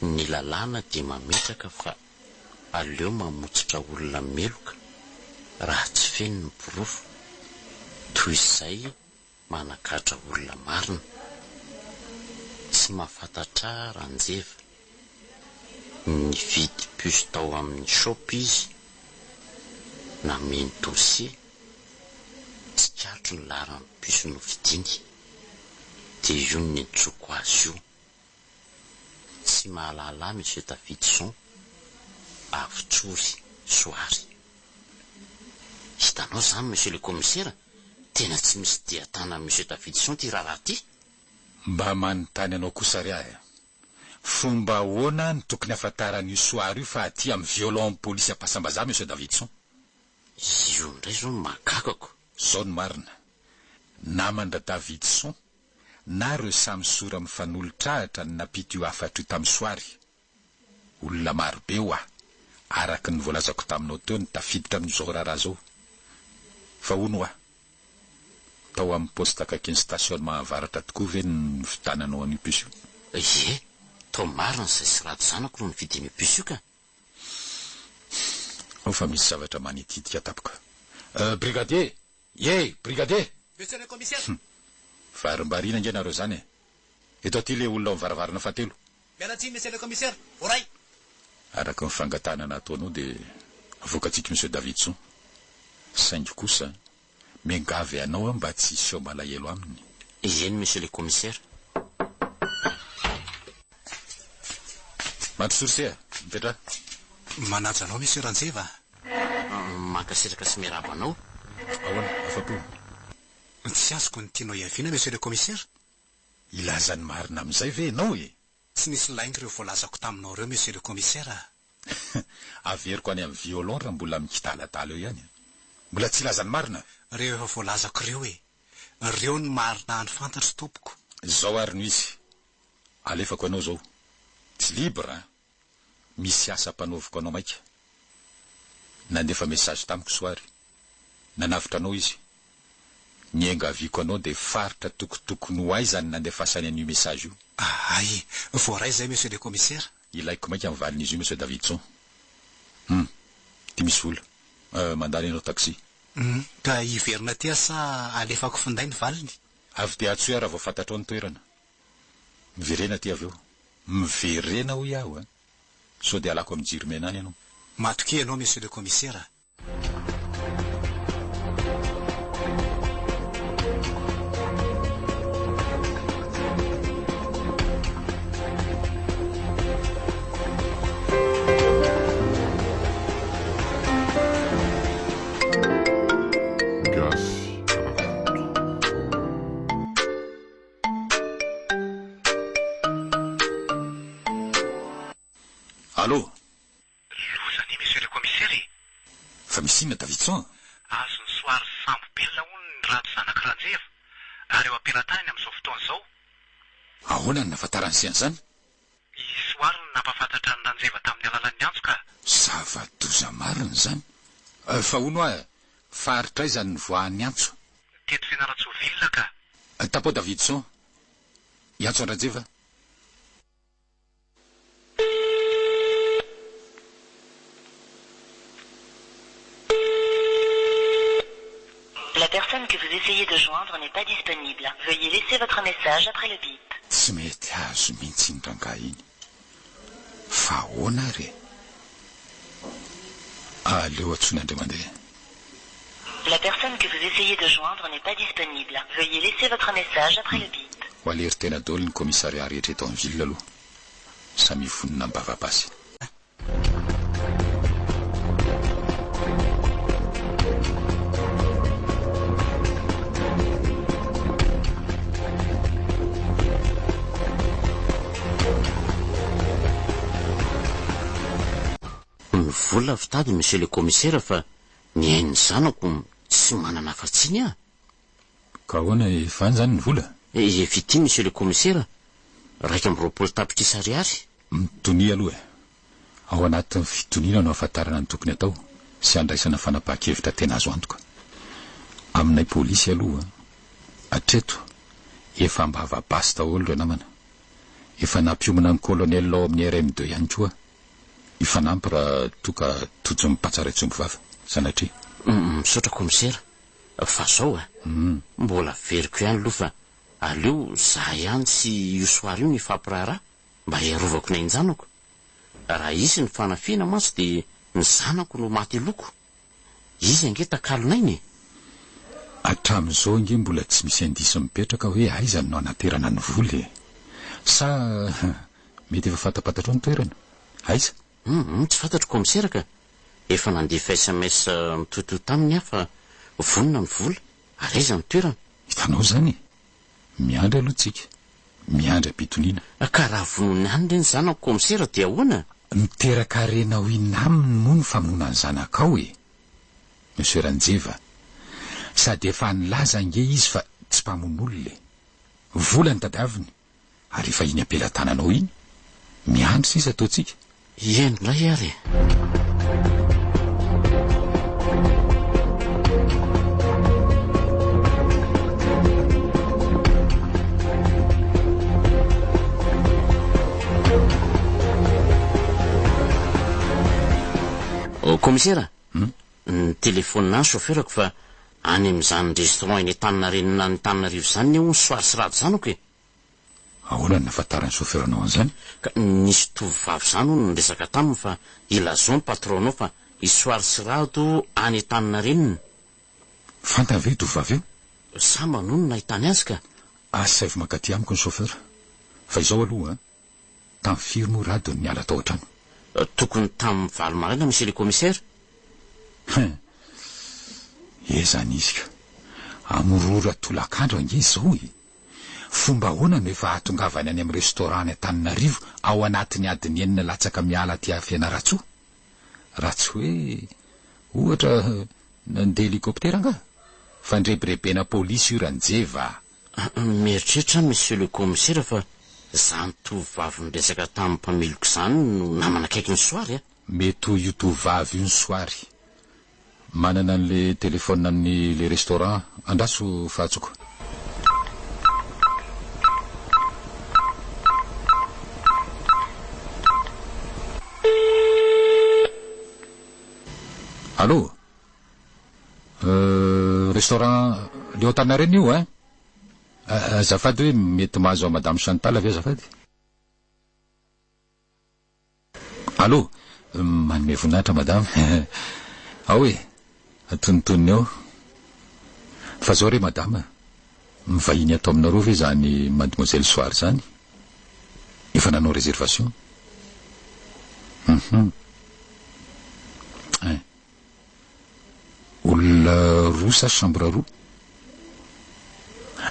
C: ny lalàna dia mametraka fa aleo mamotsitra olona meloka raha tsy feno ny porofo toy izay manakatra olona marina. Tsy mahafantatra Ranjeva ny vidy puso tao amin'ny shop izy nameny dossier tsy katro ny laran'ny puso no vidiny de io ny tsoko azy io. Tsy mahalala monsieur Davidson avotsory soary. Hitanao zany monsieur le commissaire, tena tsy misy dia tana monsieur Davidson ty raharaha ty.
F: Mba manontany anao kosa ry ahy. Fomba ahoana ny tokony afantaran'io soary io fa aty amin'ny violon polisy ampasambaza monsieur Davidson?
C: Io ndray zao makakako.
F: Zao ny marina. Namandra Davidson na reo samy sora mifanolotrahatra ny napity io afatra io tamin'ny soary. Olona marobe ho araky ny voalazako taminao teo ny tafiditra amin'izao raharaha zao. Fa hono tao amin'ny poste akaiky ny stationnement avaratra tokoa ve ny vitananao an'io puso io?
C: Tao marina zay sy rato zanako no nividy io puso io ka.
F: Fa misy zavatra manitidika tapoka. Brigadier! Brigadier!
H: Monsieur le commissaire!
F: Varimbarina nge nareo zany e. Eto aty le olona mivaravarana fatelo.
H: Mialatsy monsieur le commissaire, oray.
F: Araka ny fangatana ataonao de avoakatsika monsieur Davidson. Saingy kosa mengavy anao mba tsy iseo malahelo aminy.
C: Eny monsieur le commissaire.
F: Matosorsea, mipetra.
H: Manaja anao monsieur Ranjeva.
C: Mankasitraka sy miaraba anao.
F: Ahoana, afapo.
H: Tsy azoko ny tianao iaviana monsieur le commissaire.
F: Ilazany marina amin'izay ve enao e?
H: Tsy nisy laingy ireo voalazako taminao reo monsieur le commissaire.
F: Averiko any amin'ny violon raha mbola mikitalatala eo ihany. Mbola tsy ilazany marina.
H: Reo efa voalazako reo e. Reo ny marina ny fantatro tompoko.
F: Zao ary no izy. Alefako anao zao. Tsy libre. Misy asa mpanaoviko anao maika. Nandefa message tamiko soary. Nanavitra anao izy. Niengaviko anao de faritra tokotokony ho aizany nandefasany an'io message io.
H: Ay, voaray zay monsieur le commissaire.
F: Ilaiko maika amin'ny valin'izy io monsieur Davidson. Ty misy vola. Mandany anao taxi.
H: Ka hiverina ty sa alefako finday ny valiny?
F: Avy de atsoe raha vao fantatrao ny toerana. Miverena ty avy eo. Miverena ho iaho so de alako amin'ny jiromena any ianao.
H: Matoke ianao monsieur le commissaire.
F: Allô?
B: Lozany monsieur le commissaire.
F: Fa misy inona Davidson?
B: Azo ny soary sambo belona hono ny rato zanaka Ranjeva. Ary eo ampelantanany amin'izao fotoana izao.
F: Ahoana ny nafantarany sy an'izany?
B: I soary no nampafantatra ny Ranjeva tamin'ny alalan'ny antso ka.
F: Zava-doza marina zany. Fa hono faritra izany ny voahan'ny antso.
B: Teto Fianarantsoavilona ka.
F: Tapo Davidson. I antso Ranjeva.
G: personne que vous essayez de joindre n'est pas disponible. Veuillez laisser votre message après le bip.
F: Tsy mety azo mihitsy iny rangahy iny. Fa ahoana re? Aleo atson'andre mandeha.
G: La personne que vous essayez de joindre n'est pas disponible. Veuillez laisser votre message après le bip.
F: Ho alery tena daholo ny commissariat rehetra eto amin'ny ville aloha. Samy vonona mbavabasy.
C: Vola fitady monsieur le commissaire fa ny hain'ny zanako tsy manana afa-tsiny ah.
F: Ka ahoana efa zany ny vola?
C: Efity monsieur le commissaire, 220 tapitrisa ariary.
F: Mitony aloha ao anatin'ny fitoniana no ahafantarana ny tokony atao sy andraisana fanapahan-kevitra tena azo antoka. Aminay polisy aloha atreto efa mbavabasy daholo reo namana. Efa nampiomana ny colonel lao amin'ny RM2 ihany koa. Ifanampy raha toka tojo mipatsara itsombo vava sanatria.
C: Misaotra commissaire, fa zao mbola veriko ihany aloha fa aleo za ihany sy io soary io ny fampiraharaha mba hiarovako nay ny zanako. Raha isy ny fanafiana mantsy de ny zanako no maty loko. Izy ange takalonay ny.
F: Hatramin'izao inge mbola tsy misy indisy mipetraka hoe aiza no anaterana ny voly. Sa mety efa fantapatatra ny toerana? Aiza?
C: Tsy fantatro commissaire ka. Efa nandefa SMS mitoto taminy afa vonona ny vola. Araiza ny toerana.
F: Hitanao zany. Miandry aloha tsika. Miandry am-pitoniana.
C: Ka raha vonony any reny zanako commissaire dia ahoana?
F: Miteraka renao inaminy moa ny famonona ny zanakao e. Monsieur Ranjeva. Sady efa nilaza nge izy fa tsy mpamon'olo le. Vola ny tadiaviny. Ary efa iny ampelatananao iny. Miandry sisa ataotsika.
C: Endray ary. Commissaire, ny telefonina ny chauffeurako fa any amin'izany restaurant eny Antaninarenina ny Antananarivo zany eo ny soary sy rado zanako e.
F: Ahoana ny nahafantarany chauffeuranao an'izany?
C: Ka nisy tovovavy zany hono niresaka taminy fa ilazao ny patronao fa isoary sy rado any Antaninarenina.
F: Fantany ve tovovavy eo?
C: Samba nono nahitany azy ka.
F: Asavy makaty amiko ny chauffeur. Fa izao aloha, tamin'ny firy moa rado ny niala tao an-trano?
C: Tokony tamin'ny valo maraina monsieur le commissaire.
F: Ezany izy ka. Amorora tolakandro ange izao e. Fomba ahoana no efa atongavany any amin'ny restaurant ny Antananarivo ao anatin'ny adiny enina latsaka miala aty Fianaratsoa? Raha tsy hoe ohatra nandeha helikoptera anga? Fandrebirebena polisy io Ranjeva.
C: Mieritreritra monsieur le commissaire fa zany tovovavy niresaka tamin'ny mpamiloko zany no namana akaiky ny soary a.
F: Mety io tovovavy io ny soary. Manana an'le telefona amin'ny le restaurant andraso fahatsoko. Allô? Restaurant Leo Antaninarenina io hein? Azafady hoe mety mahazo a madame Chantal avy azafady. Allô? Manome voninahitra madame. Ao e, atonontoniny ao. Fa zao re madame, mivahiny atao aminareo ve zany mademoiselle Soary zany? Efa nanao réservation? Olona roa sa chambre roa?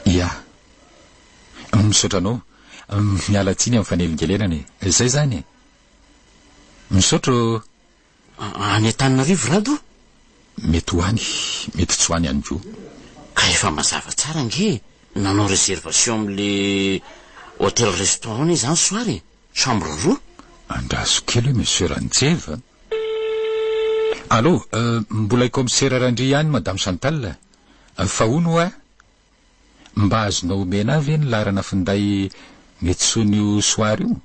F: Ya. Misaotra anao, miala tsiny amin'ny fanelingelenany. Zay zany e. Misaotra.
C: Any Antananarivo rado?
F: Mety ho any, mety tsy ho any ihany koa.
C: Ka efa mazava tsara nge. Nanao réservation amin'le hôtel restaurant zany soary. Chambre roa?
F: Andraso kely monsieur Ranjeva. Allô, mbola commissaire Randry ihany madame Chantal. Fa hono a? Mba azonao omena avy ny larana finday mety sonio soary io?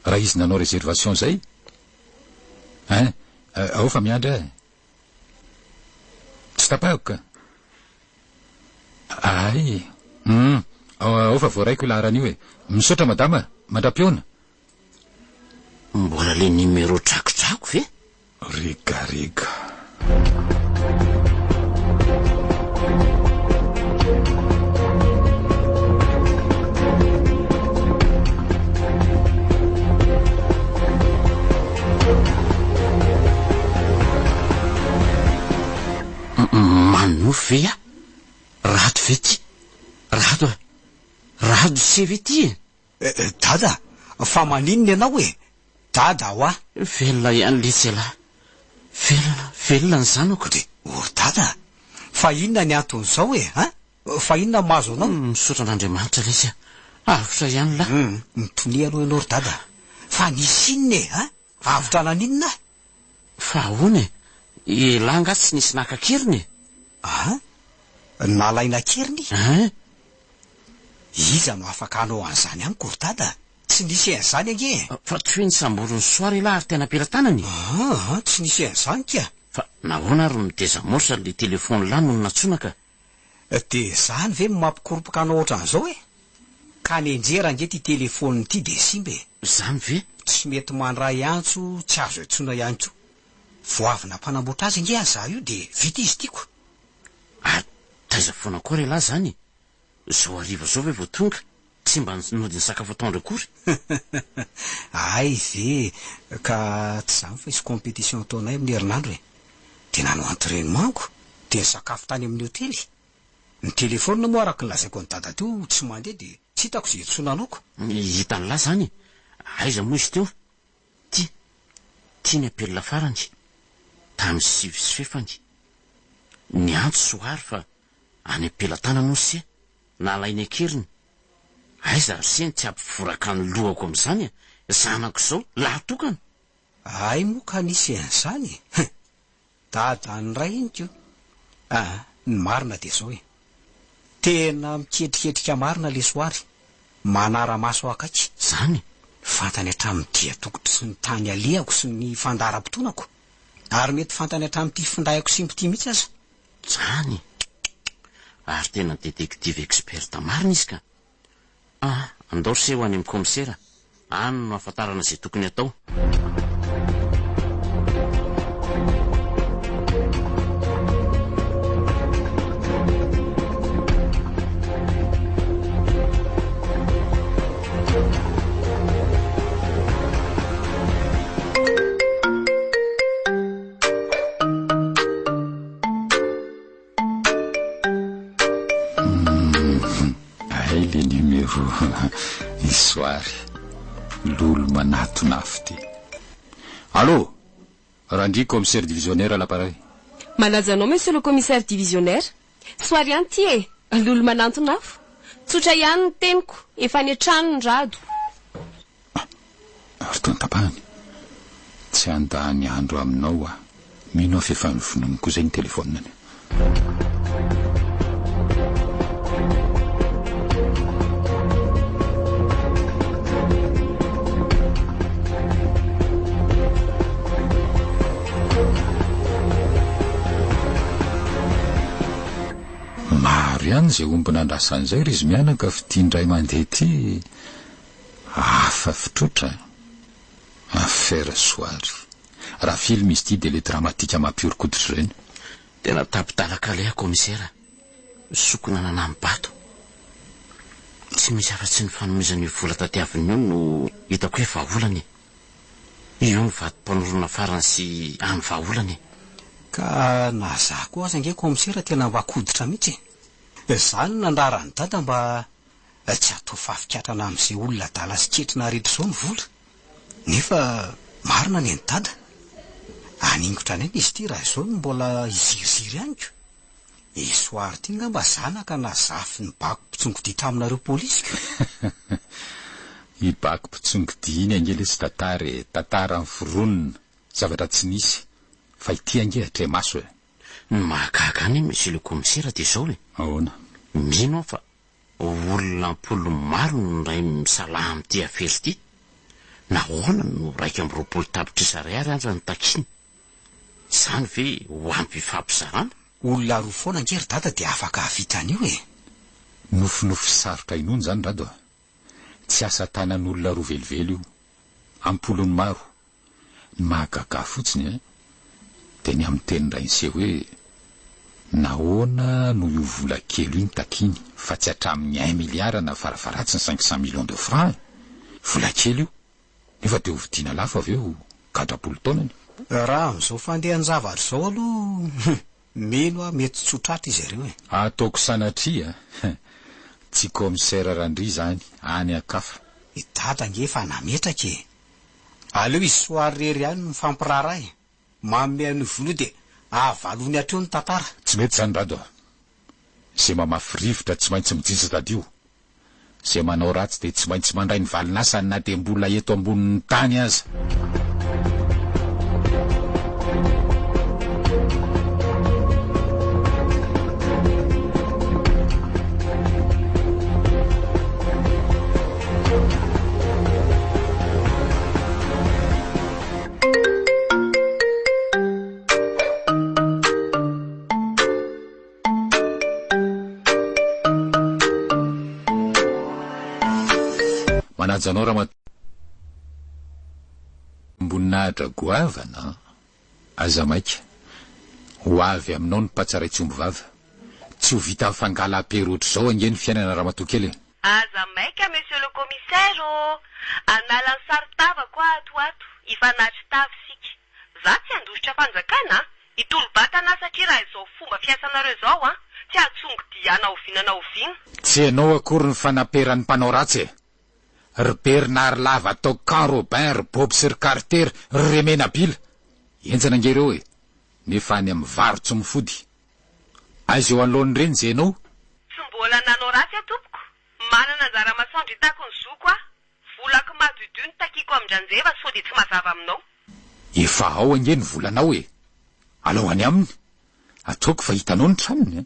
F: Raha izy nanao réservation zay? Ao fa miandry e. Tsy tapahako ka. ay ao fa voaraiko ilaharana io e misaotra madama mandra-piona
C: mbola le numéro trakotrako ve
F: regarega
C: manofea rato ve ty rado se ve ty
H: dada fa maninona ianao e dada ho ah
C: velona ihany letselahy velona ny zanako
H: de dada fa inona ny anton'izao e fa inona mazo anao
C: misaotra an'andriamanitra lesy avotra ihany la
H: mitoni aloha ianao ry dada fa nisy inona e avotra naninona
C: fa ahoana e elahy nga tsy nisy nakakeriny
H: nalaina keriny iza no afaka anao an'izany any kory dada tsy nisy an'izany ange
C: fa tsy hoe ny samborony soary lahy ary tena pelatanany
H: tsy nisy an'izany ka
C: fa nahoana ary miteza morsa le telefony lahy no natsonaka
H: de zany ve mampikoropaka anao ohatran'izao e ka ny enjera nge ty telefony ity de simba e
C: zany ve
H: tsy mety mandray antso tsy azo antsona iantso voavina mpanamboatra azy nge aza io de vita izy tiako
C: ary taiza foana koa re lahy zany zao ariva zao ve vo tonga tsy mba nodiny sakafo ataondra akory
H: ay ve ka tsy zany fa isy compétition ataonay amin'ny herinandro e de nano entraînementko de sakafo tany amin'ny hotely ny telefona moa araka nylazaiko ny dada teo tsy mandeha de tsy hitako zay tsonanoko
C: hitany lahy zany aiza moa izy teo tia ny apelona farany tamy 5 sy fefany ny antso soary fa any ampelatana no se nalainy akeriny aiza ary seny tsy ampivoraka ny lohako am'izany zanako zao lahatokana
H: ay moa ka nisy an'izany dada ny ray iniko ny marina de zao e tena miketriketrika marina le soary manara-maso akaiky
C: zany
H: fantany hatramin'ny dia tokotry sy ny tany aliako sy ny fandara-potonako ary mety fantany hatramin'ity findayako simboty mihitsy aza
C: zany ary tena détective expert marina izy ka andao seho any amin'ny commissaire any no ahafantarana zay tokony atao
F: le numéro isoary lolo manatonafo ty allo randry commissaire divisionnaire à l'appareil
E: malaza anao monsieur le commissaire divisionnaire soary ihany ty e lolo manantonafo tsotra ihany ny teniko efa ny an-trano ny rado
F: ary tony tapahany tsy andany andro aminao mino afa efa nyvonony koa zay ny telefoniny ihany zay ombona andrasan'izay ry izy mianaka fitiandray mandeha ty afa fitrotra affaire soary raha film izy ty de le dramatika mampiorokoditra reny
C: tena tapitalaka le commissaire sokona nanambato tsy misy afa-tsy ny fanomezany vola tadiaviny io no hitako hoe vahaolany io ny vatom-panorona farany sy amin'ny vahaolany
H: ka naza koa aza nge commissaire tena mba akoditra mihitsy zany nandrarany dada mba tsy atao fafikatrana am'izay olona dala sy ketrina rehetra zao ny vola nefa marina ny dada aningotra any any izy ty raha zao mbola iziriziry anyko soary ty nga mba zanaka na zafy ny bako pitsongodita aminareo polisy
F: ibako pitsongodiny angele sy tatara ny voronina zavatra tsy nisy fa ity ange atre maso
C: ny mahagaga any monsieur le commissaire de zao e
F: ahoana
C: mino fa olona mpolo maro no ray misalaha am'ty afery ty nahoana no raika amby roapolo tapitra isariary andra ny takiny zany ve ho ampy fampizarana
H: olona roa foana ngery dada de afaka avita an'io e
F: nofinofy sarotra inony zany rado a. Tsy asa tanan'olona roa velively io, ampolony maro, ny mahagaga fotsiny a, dia ny amin'ny teny rainse hoe nahoana no io vola kely io ny takiny fa tsy hatramin'ny 1 milliard na farafaratsiny 500 millions de francs. Vola kely io nefa dia hovidiana lafo avy eo 4 taonany.
H: Raha amin'izao fandehan'ny zavatra izao aloha mino a mety tsotratra izy ireo e.
F: Ataoko sanatria tsy komisaira randry zany any akafa.
H: Dada nge fa nametraka e. Aleo izy soary rery ihany mifampiraharaha e. Manome ny vola dia avalony hatreo ny tantara.
F: Tsy mety zany rado a. Zay mamafy rivotra tsy maintsy mijisa tadio. Zay manao ratsy dia tsy maintsy mandray ny valinasany na dia mbola eto ambonin'ny tany aza. Manajanao raha mboninahitra goavana aza maika ho avy aminao ny mpatsara itsombo vava. Tsy ho vita fangala apero ohatr' izao ange ny fiainana ramatokely.
D: Aza maika monsieur le commissaire anala ny saritavako atoato ifanatry tavy sika. Za tsy andositra fanjakana itolo-batana satria raha izao fomba fiasanareo izao a tsy atsongo diana ovinana oviana.
F: Tsy ianao akory ny fanaperan'ny mpanao ratsy e. Ry Bernard Lava atao Can Robin, ry Bob sy ry Carter, ry Remena Bila. Enjana angereo e. Nefa any amin'ny varotsy mifody. Azy eo anoloany reny zay ianao?
D: Tsy mbola nanao ratsy atompoko. Manana anjara masoandro hitako ny zoko a. Volako madodio ny takiko amin-dranjeva sao dia tsy mazava aminao.
F: Efa ao ange ny volanao e. Alao any aminy. Ataoko fa hitanao ny tranony e.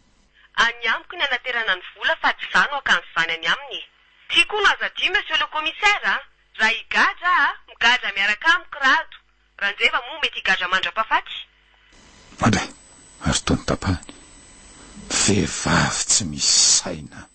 D: Any amiko ny anaterana ny vola fa tsy zano akan'izany any aminy. Tiako no azadia monsieur le commissaire raha higadra migadra miaraka amiko rado. Ranjeva moa mety higadra mandra-pahafaty.
F: Mandray, ary tony tapahany. Vehivavy tsy misy saina.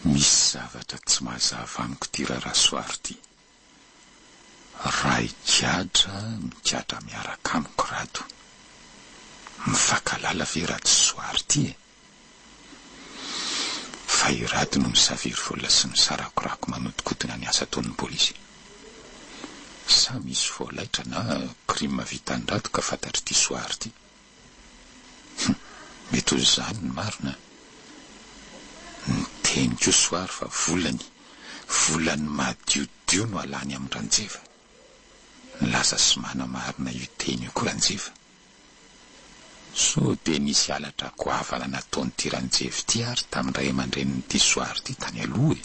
F: Misy zavatra tsy mazava amiko ty rarasoary ty. Ray migadra miaraka amiko rado. Mifakalala ve ratosoary ty e. Fa i rado no misavery vola sy misarakorako manodikotona ny asa ataon'ny polisy. Sa misy voalaitra na crime vitany rado ka fantatry ty soary ty. Mety ho zany ny marina. Nyteniko soary fa volany madiodio no alany amin'ny ranjeva. Nilaza sy mana marina io teny io ko ranjeva. So dia nisy alatra goavana nataony ty ranjevy ty ary tamin'ny ray aman-dreniny ty soary ty tany aloha e.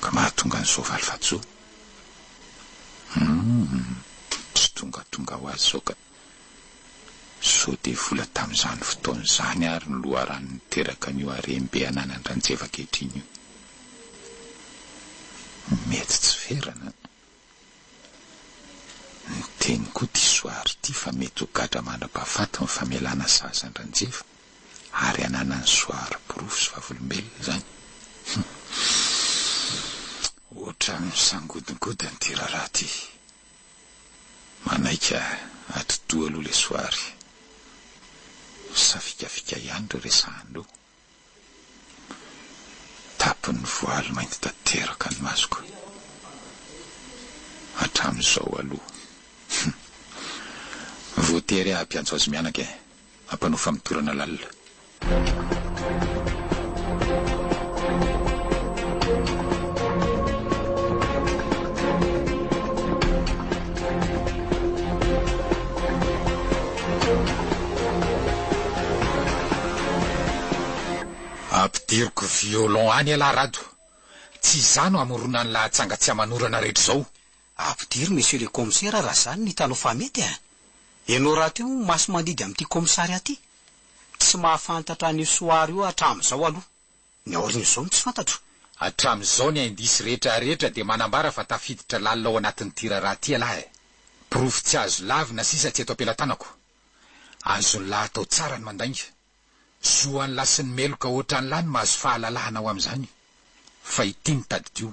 F: Ka mahatonga an'izao valifatsy zao. Tsy tonga ho azy zao ka. So dia vola tamin'izany fotoan'izany ary ny loharano niteraka an'io arembe ananany ranjeva kehitriny io. Mety tsy ferana. Ny teny koa ty soary ty fa mety ho gadra mandra-pahafaty ny famelana sazany ranjeva ary ananany soary porofo sy vavolombelona zany. Oatra misangodingodiny ty raharaha ty. Manaika atotoa aloha le soary. Safikafika ihany reo resahany. Tapin'ny voaly mainty tanteraka ny masoko. Hatramin'izao aloha. Voatery ampiantso azy mianaka e. Ampanofa mitorana lalina. Ampidiriko violon any ala rado. Tsy zano amorona ny lahatsanga tsy amanorana rehetra zao.
H: Ampidiry monsieur le commissaire raha zany ny hitanao fa mety a. Ianao raha teo masy mandidy amin'ity komisary aty. tsy mahafantatra ny soary io hatramin'izao aloha ny aorin'izao no tsy fantatro
F: hatramin'izao ny indisy rehetrarehetra dia manambara fa tafiditra lalina ao anatin'ny tiraraha ty alahy porofo tsy azo lavina sisa tsy eto ampelantanako azony lahy atao tsara ny mandainga zoan'ny lasin'ny meloka ohatrany lahy ny mahazo fahalalahana ao amin'izany fa ity ny tadidio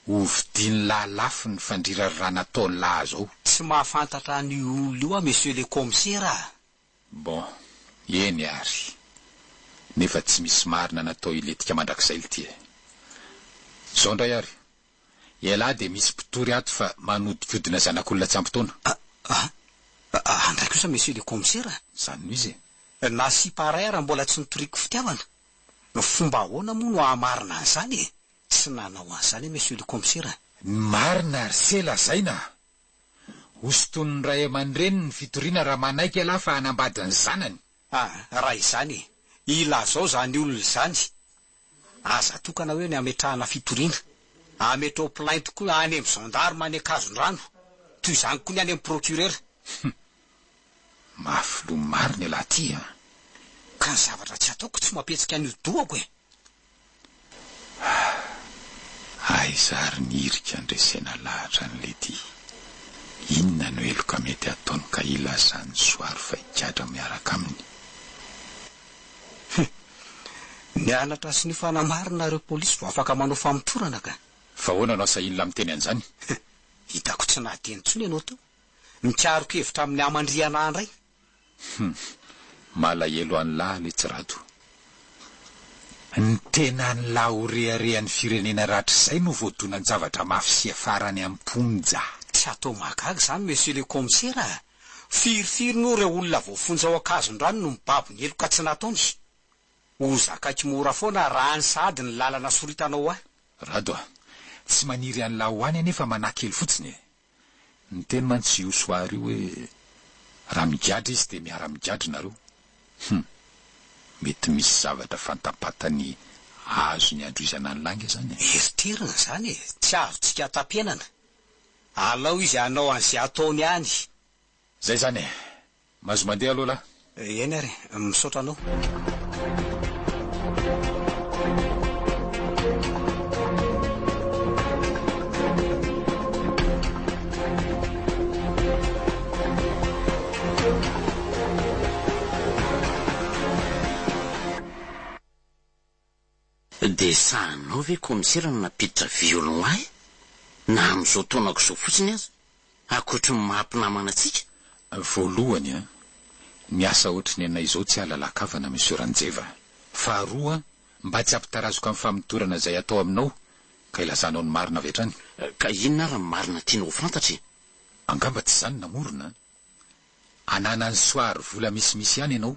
F: hovidiany lahy lafy ny fandrirarana ataony lahy zao
H: tsy mahafantatra ny olona io monsieur le commissaire
F: bon eny ary nefa tsy misy marina natao iletika mandrakizay ity zao ndray ary ialahy dia misy mpitory ato fa manodikodina zanak'olona tsy ampytaona
H: andray kosa monsieur le commissaire
F: zany noho izy
H: na sy paray raha mbola tsy nitoriko fitiavana fomba ahoana moa no hamarina an'izany tsy nanao an'izany monsieur le commissaire
F: marina ary sela zaina hositony ny ray aman-dreny ny fitoriana raha manaiky alahy fa hanambadiny zanany
H: raha izany ilazao zany olona izany aza tokana hoe ny ametrahana fitoriana ametrao plainte koa any amin'ny gendarme any akazon-drano toy izany koa ny any amin'ny procureur
F: mafilo marina alahy ty
H: ka ny zavatra tsy ataoko tsy mampetsika ny doako
F: aizary ny irika andresena lahatra n'le ty inona no eloka mety ataony ka ilazany soary faikatra miaraka aminy
H: nianatra sy ny fanamarina reo polisy vo afaka manao famotorana ka
F: fa hoana anao sainona miteny an'izany
H: hitako tsy nahdeny ntsony ianao teo mikaroko hevitra amin'ny amandriana andray
F: malahelo any lahy le tsy rato ny tena ny lahy ho reharehan'ny firenena ratra izay no voadonany zavatra mafy sy afarany amponja
H: tsy atao mahagaga zany monsieur le commissaire firifiry no reo olona voafonja ao akazon-drano no mibabo ny eloka tsy nataony ho zakaiky mora foana raha ny sady ny lalana soritanao ahy
F: rado tsy maniry any lahy ho any anefa manakely fotsiny ny teny mantsy io soary io hoe raha migadra izy dia miara-migadry nareo mety misy zavatra fantapatany azo ny androizana ny langa zany
H: eriterina zany tsy azontsika tapenana alao izy anao an'izay ataony any
F: zay zany mahazo mandeha aloha lahy
H: eny ary misaotra anao
C: dia sahanao ve commissaire no napiditra violon ahy na amin'izao taonako izao fotsiny azy akoatra ny mahampinamana antsika
F: voalohany miasa ohatrany anay izao tsy alalakavana monsieur Ranjeva faharoa mba tsy ampitarazoka amin'ny famotorana izay atao aminao ka ilazanao ny marina avy hatrany
C: ka inona ary ny marina tianao fantatra
F: angamba tsy izany namorona anana ny soary vola misimisy ihany ianao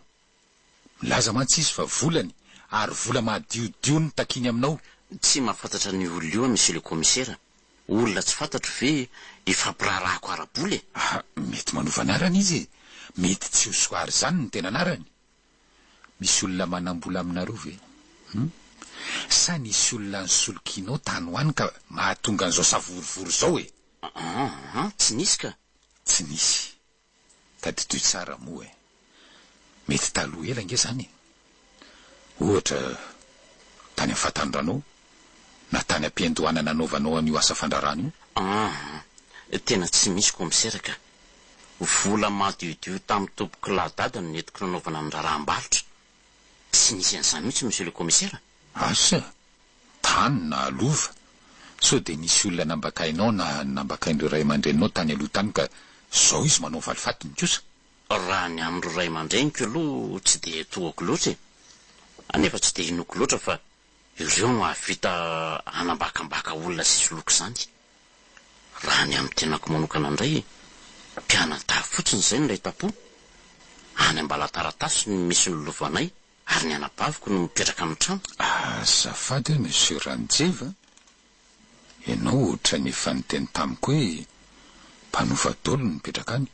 F: milaza mantsy izy fa volany ary vola mahadiodio ny takiny aminao
C: tsy mahafantatra ny olona io monsieur le commissaire olona tsy fantatro ve ifampirarahako araboly
F: mety manova anarany izy mety tsy ho soary zany ny tena anarany misy olona manambola aminareo ve sa nisy olona ny solokinao tany hoany ka mahatonga an'izao savorovory zao
C: tsy nisy ka
F: tsy nisy taditoy tsara moa mety taloha ela nge zany ohatra tany amin'ny fatanydranao na tany am-piandohana nanaovanao an'io asa fandrarana
C: io tena tsy misy commissaire ka vola madiodio tamin'ny tompoky lahadada no netiko nanaovana ny raharaham-balitra tsy nisy an'izany mihitsy monsieur le commissaire
F: asa tany na alova so dia nisy olona nambakainao na nambakain'ireo ray aman-dreninao tany aloha tany ka zao izy manao valifatiny kosa
C: raha ny amin'ireo ray aman-dreniko aloha tsy dia tohako loatra anefa tsy dia inoko loatra fa ireo no avita anambakambaka olona sisy loko izany raha ny amin'ny tenako manokana indray mpianatavy fotsiny izay no ray tapo any ambalataratasy no misy ny lovanay ary ny anabaviko no mipetraka amin'ny trano
F: azafady monsieur Ranjeva ianao ohatra ny efa niteny tamiko hoe mpanofa dolo no mipetraka any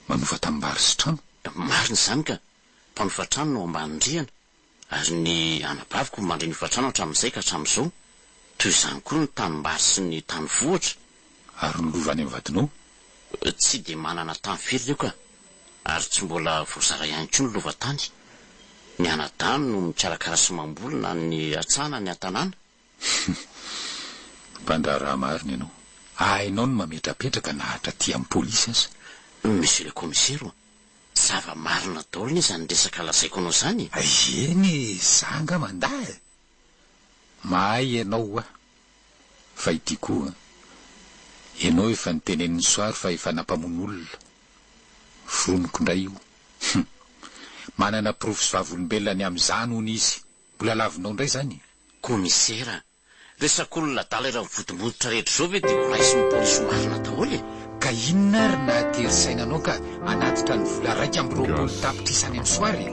F: manofa tambary sy trano
C: marina izany ka mpanofa trano no ambanindriana ary ny anabaviko mandreny fatrano hatramin'izay ka hatramin'izao toy izany koa ny tanimbary sy ny tany vohatra
F: ary ny lovany amin'ny vadinao
C: tsy dia manana tany firy reo ka ary tsy mbola voazara ihany koa ny lova-tany ny anadany no mikarakara sy mambolona ny atsana ny an-tanàna.
F: Mpandraraha marina ianao. Hainao no mametrapetraka nahatra ty amin'ny polisy aza.
C: Monsieur le commissaire, zava-marina daholo izany resaka lazaiko anao zany.
F: Eny, zanga mandaa. Mahay ianao a. Fa ity koa, ianao efa nitenen'ny soary fa efa nampamono olona. Voniko indray io. Manana profo sy vavolombelona ny amin'izany hono izy. Mbola lavinao indray zany.
C: Commissaire, resak'olona dalera mivodimbodotra rehetra zao ve dia ho raisy ny polisy marina daholo e.
F: Ka inona ary nahaterisainanao ka anatitra ny vola raika amby roapolo tapitra isany amin'ny soary?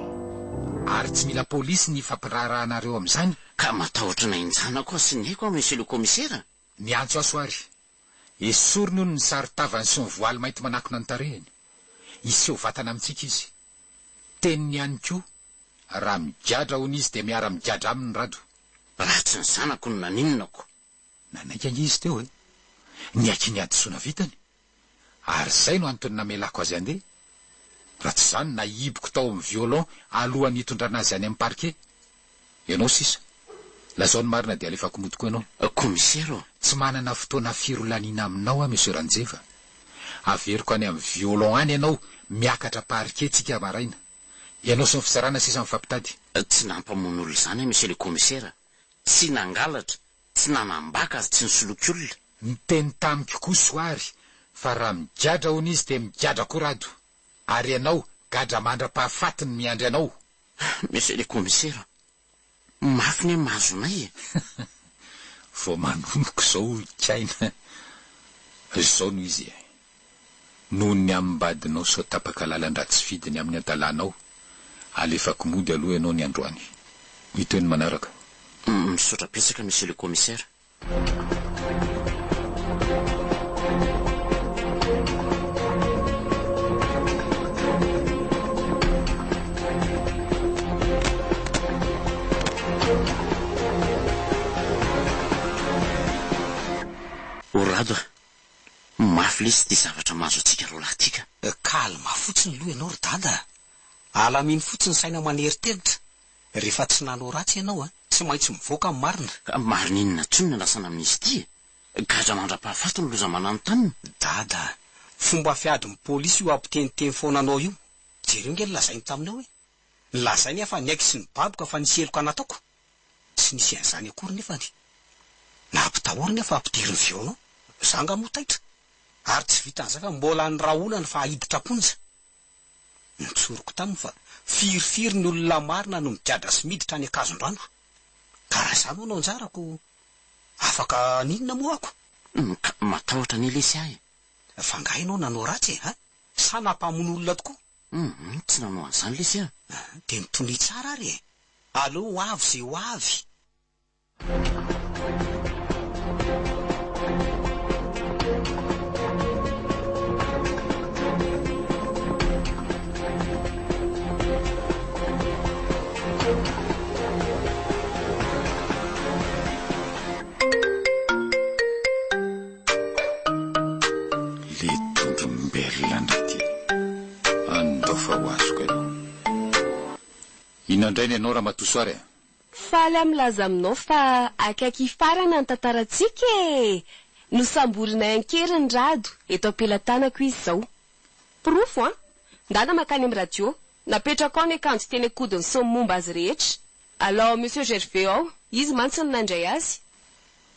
F: Ary tsy mila polisy ny fampiraharahanareo amin'izany?
C: Ka matahotra na injana koa sy ny haiko monsieur le commissaire.
F: Ny antso asoary, esoriny hono ny saritavany sy ny voaly mainty manakona ny tarehiny. Iseho vatana amintsika izy. Teniny ihany koa, raha migadra hono izy dia miara migadra aminy rado.
C: Raha tsy ny zanako no naninonako.
F: Nanaika izy teo e. Ny akiny adisoana vitany. Ary zay no antony namelako azy andeha. Raha tsy zany na iboko tao amin'ny violon alohan'ny hitondrana azy any amin'ny parquet. Ianao sisa, lazao ny marina dia alefako modiko ianao.
C: Commissaire,
F: tsy manana fotoana firolaniana aminao a monsieur Ranjeva. Averiko any amin'ny violon any ianao miakatra parquet tsika maraina. Ianao sy ny fisarana sisa mifampitady.
C: Tsy nampamono olona zany monsieur le commissaire. Tsy nangalatra, tsy nanambaka ary tsy nisoloky olona.
F: Niteny tamiko koa soary fa raha migadra hono izy dia migadra koa rado. Ary ianao gadra mandra-pahafatiny miandry anao.
C: Monsieur le commissaire, mafy ny mahazonay e.
F: Vao manonoko zao kaina. Zao no izy e. Noho ny ambadinao sao tapaka lalan-dratsy fidiny amin'ny adalanao, alefako mody aloha ianao ny androany. Mitoy ny manaraka.
C: Misaotra petsaka monsieur le commissaire. Orado, mafy lesy ty zavatra mahazo atsika roa lahytika.
H: Kalma fotsiny aloha ianao ry dada. Alaminy fotsiny saina maneriteritra. Rehefa tsy nanao ratsy ianao a, tsy maintsy mivoaka amin'ny marina.
C: Marina inona tsony no lasana amin'izy ity e. Gadra mandra-pahafatiny no loza mananontany.
H: Dada, fomba fiady ny polisy io ampiteniteny foana anao io. Jereo nge lazainy taminao hoe. Lazainy afa ny aiky sy ny baboka fa nisy heloka nataoko. Tsy nisy an'izany akory nefany. Na ampitahoriny afa ampidiriny violon. Zanga motaitra. Ary tsy vitan'izay fa mbola ny raolany fa hiditra-ponja. Nitsoroko taminy fa firifiry ny olona marina no migadra sy miditra any akazondrano. Ka raha izany anao anjarako, afaka ninona moa ako?
C: Matahotra ny lesy ahy.
H: Fa nga ianao nanao ratsy e, ha? Sa nampamono olona tokoa?
C: Tsy nanao an'izany lesy ahy.
H: Dia mitony tsara ary e. Aleo ho avy zay ho avy.
F: Inandray ny ianao raha matosoary e?
E: Faly amlaza aminao fa akaiky farana ny tantaratsika e. Nosamborinay ankeriny rado eto ampelantanako izy zao. Profo a, ndana makany amin'ny radio, napetraka ao ny akanjo teny akodiny sy momba azy rehetra. Alors monsieur Gervais ao, izy mantsy ny nandray azy.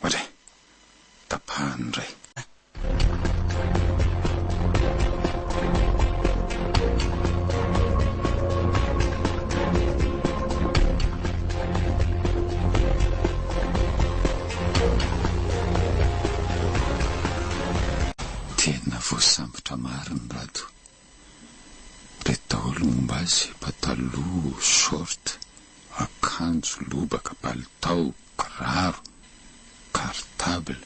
F: Oare, tapahany ray. Tena voasambotra mariny rado. Retaolo momba azy, pataloha, short, akanjo, lobaka, palitao, kiraro, cartable,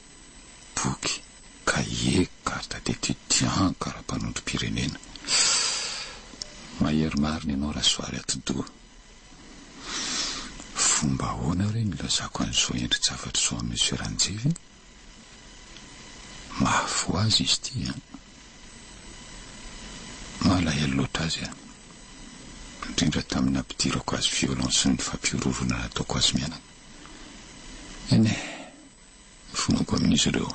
F: boky, cahier, carte d'étudiant, karapanondrom-pirenena. Mahery marina ianao raha soary atidoha. Fomba ahoana re nilazako an'izao endri-javatra zao monsieur Ranjeva? Mahafo azy izy ty, malahelo loatra azy. indrindra tamin'ny ampidirako azy violon sy ny fampiororona nataoko azy mianana. Eny fonako amin'izy ireo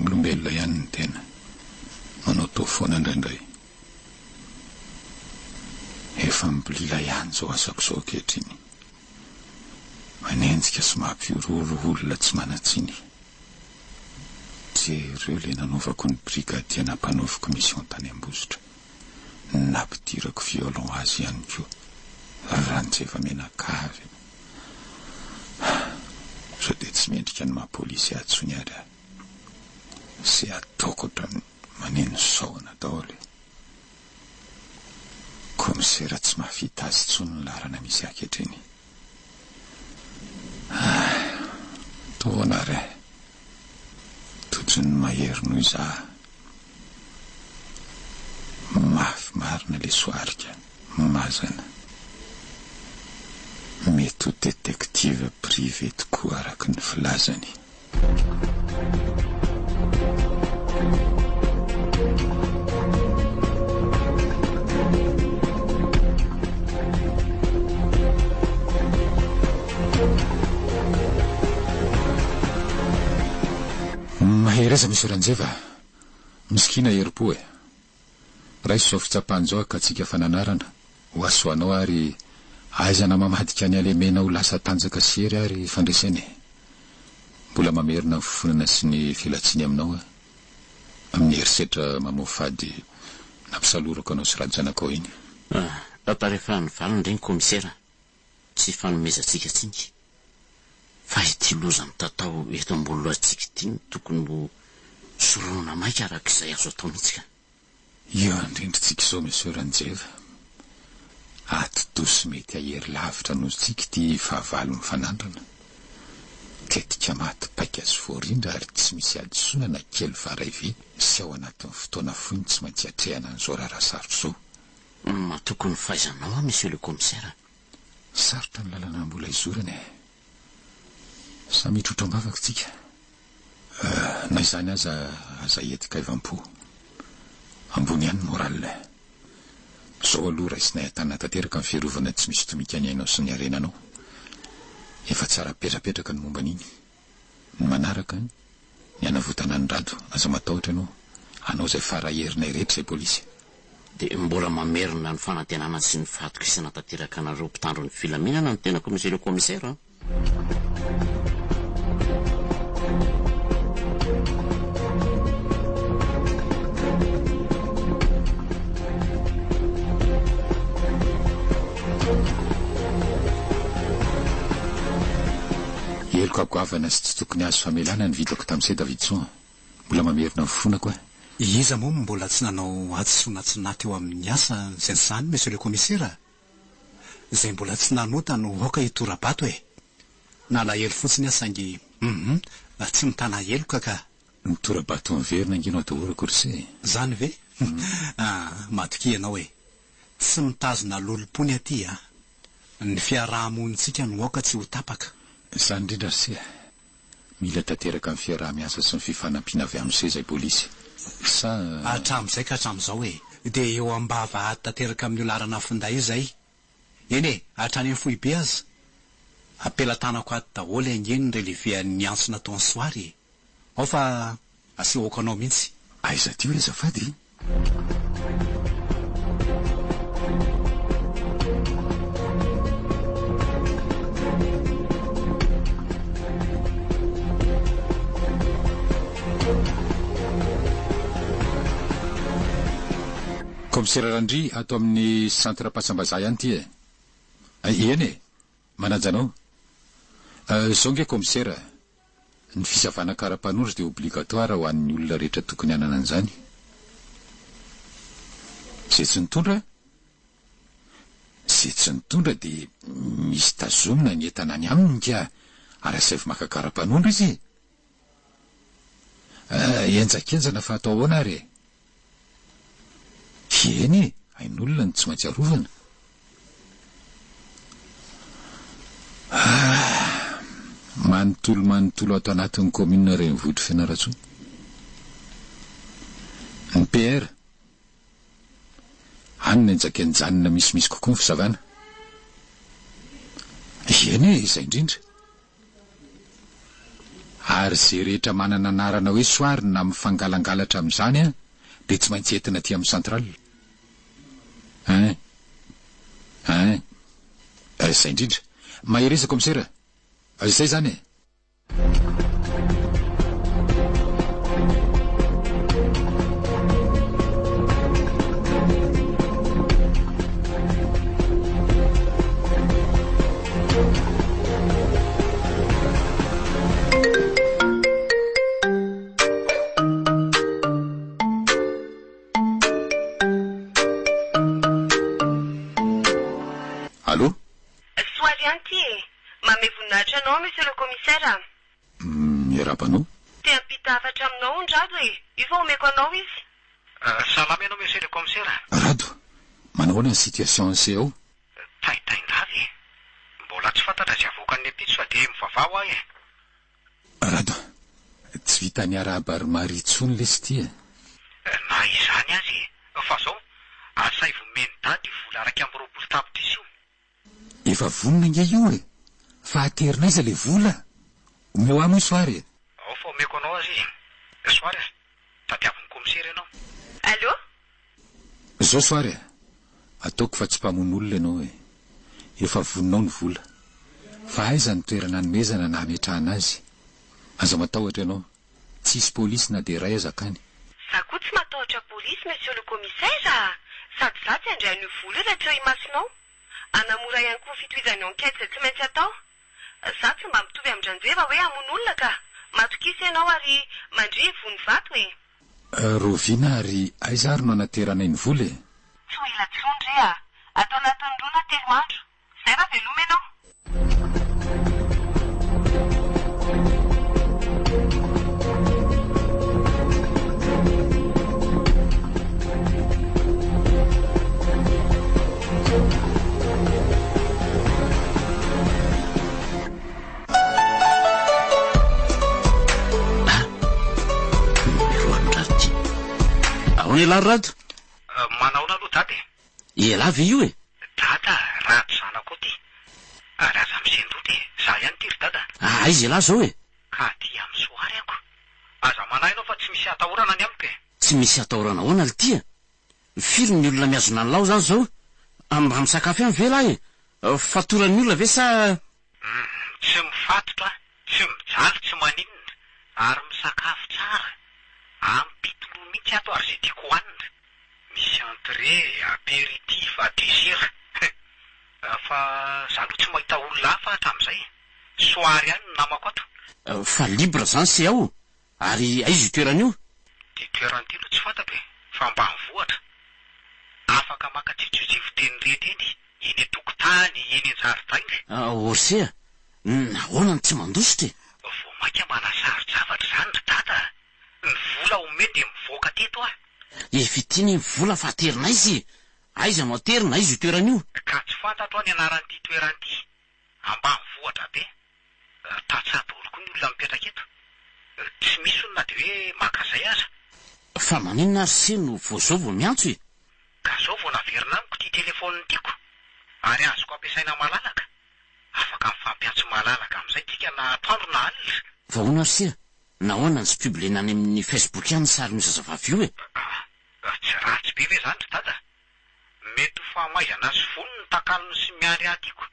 F: olombelona ihany ny tena manao tao foana indraindray. Efa mibolila ihany zao asako zao ankehitriny, manenjika sy mampiororo olona tsy manatsiny. Jereo le nanaovako ny brigadia nampanaoviko mission tany Ambositra, nampidirako violon azy ihany koa Ranjeva Menakavy. Sao dia tsy mendrika ny mahapolisy atsony ary sy ataoko ohatran'ny maneno saona daholo. Komisera tsy mahafita azy tsony ny larana misy ankehitriny. Toana ary tojony mahery noho izaho. Mafy marina le soarika mazana. Mety ho détective privé tokoa araka ny filazany. Mahery aza misy Ranjeva, miskina herim-po e. Raha izao fitsapany zao akatsika fananarana ho asoanao ary aizana mamadika ny alemena ho lasa tanjaka sery ary fandreseny. Mbola mamerina ny fofonana sy ny filatsiny aminao amin'ny herisetra mamofady nampisalorako anao sy rajanakao iny.
C: Rehefa ny valiny reny komisera, tsy fanomezantsika tsiny. Fa ity loza mitatao eto ambony lohantsika ity tokony ho soroana maika araka izay azo atao mihitsika.
F: Io andrindritsika izao Monsieur Ranjeva, atodosy mety ahery lavitra nozitsika ity fahavalo mifanandrana. Ketika maty paika azy voarindra ary tsy misy adisona na kely varaive sy ao anatin'ny fotoana foiny tsy maintsy atrehana an'izao raharaha sarotra izao.
C: Matokony fahaizanao Monsieur le Commissaire.
F: Sarotra ny lalana mbola izorana e. Samy trotram-bavaka tsika. Na izany aza etika ivam-po. Ambony ihany moral. Zao aloha raisinay atana tanteraka amin'ny fiarovana tsy misy tomika ny ainao sy ny arenanao. Efa tsara petrapetraka ny momba n'iny. Ny manaraka ny anavotana ny rado, aza matahotra ianao. Anao izay faraherinay rehetra izay polisy.
C: Dia mbola mamerina ny fanantenana sy ny fahatokisana tanteraka anareo mpitandro ny filaminana ny tenako Monsieur le Commissaire.
F: Eloko agoavana sy tsy tokony azo famelana ny vitako tamin'izay Davidson. Mbola mamerina mifonako e.
H: Iza moa mbola tsy nanao adisona tsy naty eo amin'ny asa izay izany Monsieur le Commissaire. Izay mbola tsy nanota no hoaka itorabato e. Nalahelo fotsiny asangy tsy mitana eloka ka.
F: Nitorabato miverina inginao daholo akory.
H: Zany ve? Matoky ianao e. Tsy mitazona lolopony aty a. Ny fiarahamonitsika no hoaka tsy ho tapaka.
F: Zany indrindra se mila tanteraka amin'ny fiaraha-miasa sy ny fifanampiana avy amin'izay izay polisy.
H: Hatramin'izay ka hatramin'izao e. Dia eo ambava tanteraka amin'ny olarana finday izay. Eny e, hatrany amin'ny foibe aza. Apelatanako ato daholo angeny relevean'ny antsona taon'ny soary. Ao fa asehoako anao mihitsy.
F: Aiza tio azafady? Komisera Randry ato amin'ny centre Pasambaza ihany ty e. Eny e, manajanao. Zao nge komisera, ny fisavana kara-panory dia obligatoire ho an'ny olona rehetra tokony hanana an'izany. Zay tsy nitondra? Zay tsy nitondra dia misy tazomina ny entana any aminy ka arasavy maka kara-panondro izy. Enjakenjana fa atao ahoana ary e. Eny, ain'olona ny tsy maintsy arovana. Manontolo ato anatin'ny commune Renivohitra Fianarantsoa. Ny PR Any anjakenjanona misimisy kokoa ny fisavana. Eny e, izay indrindra. Ary zay rehetra manana anarana hoe soary na mifangalangalatra amin'izany a, dia tsy maintsy entina aty amin'ny central. Izay indrindra. Mahery komisera. Izay zany e. Allô?
D: Soary anty e. Mame voninahitra anao, monsieur le commissaire.
F: Miarabanao?
D: Te hampita hafatra aminao ndrado e. Io fa omeko anao izy.
B: Salama ianao, monsieur le commissaire.
F: Rado, manahoana ny situation se ao?
B: Taitaindravy. Mbola tsy fantatra sy avoakan'ny epitso fa dia mivavao ahy e.
F: Rado, tsy vita ny arabary maritsony lesy ty e.
B: Na izany azy fa zao asay vomeny dady vola araka amin'ny 20 tapitrisa io.
F: Efa vonona nge io e. Fa aterinaiza le vola. Omeo amo io soary e.
B: Ao fa omeko anao azy. Soary, tadiaviny komisera ianao.
D: Allô?
F: Zao soary, ataoko fa tsy mpamono olona ianao e. Efa voninao ny vola. Fa aiza ny toerana nomezana na hametrahana azy. Aza matahotra ianao. Tsisy polisy na dia ray azakany.
D: Za koa tsy matahotra polisy, monsieur le commissaire. Sady za tsy handray an'io vola raha tsy eo imasinao. Anamora ihany koa fitohizany enquête izay tsy maintsy atao. Za tsy mba mitovy amin-dranjeva hoe hamono olona ka. Matokisa ianao ary mandre vony vato e.
F: Rovina ary aiza ary no anaterana iny vola e.
D: Tsy ho ela tsondry a. Atao anatin'ny 2 na 3 andro. Zay raha veloma ianao.
C: Ahoana ialary Rado?
B: Manaona aloha dady.
C: Ialave io e?
B: Dada, rato zanako ty. Ary aza misendoty e. Za ihany tiry dada.
C: Izy ialahy zao e?
B: Ka ty amin'ny soary ako. Aza manahy ianao fa tsy misy atahorana ny amiko e.
C: Tsy misy atahorana ahoana le tia? Firy ny olona miazona ny lao zany zao? Mba misakafo ihany ve lahy e? Fatoran'ny olona ve sa...
B: Tsy mifatotra, tsy mijaly, tsy maninona. Ary misakafo tsara. Ampitolo mihitsy ato ary zay tiako hohanina. Misy entrée, apéritif, dessert. Fa za aloha tsy mahita olona hafa hatramin'izay. Soary ihany no namako ato.
C: Fa libre zany se ao. Ary aiza io toeran'io?
B: Ty toeran'ity aloha tsy fantako e. Fa mba mivoatra. Afaka maka tsitsitsivo teny rehetra eny. Eny tokotany, eny an-jaridaina.
C: Orsea, nahoana ny tsy mandositra e?
B: Vao maika manasary zavatra zany ry dada. Ny vola ome dia mivoaka teto ah.
C: Efitiny ny vola fa aterina izy. Aiza no aterina, aiza io toeran'io?
B: Ka tsy fantatro any anaran'ity toeran'ity. Amba mivoatra be. Tatsabolo koa ny olona mipetraka eto. Tsy misy olona dia hoe makazay aza.
C: Fa maninona ary se no zao vao miantso e?
B: Ka zao vao naverina amiko ty telefoniny tiako. Ary azoko ampiasaina malalaka. Afaka mifampiantso malalaka amin'izay tika na atoandro na alina.
C: Vahoana ary se? Nahoana ny publiena any amin'ny Facebook ihany sary misy zazavavy io e?
B: Tsy ratsy be ve zany ry dada. Mety ho famaizana azy fony ny takalony sy miary atyko.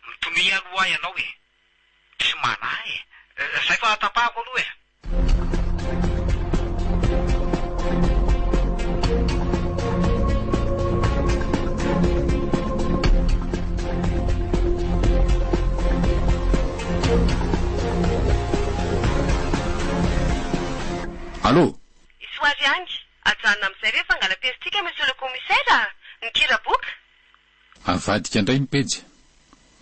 B: Mitomy aloha ianao e. Tsy manahy e. Zay fa atapahako aloha e.
F: Allô?
D: Soary any. Ajanona amin'izay rehefa angala-pestika, monsieur le commissaire. Ny kiraboka.
F: Avadika indray ny pejy.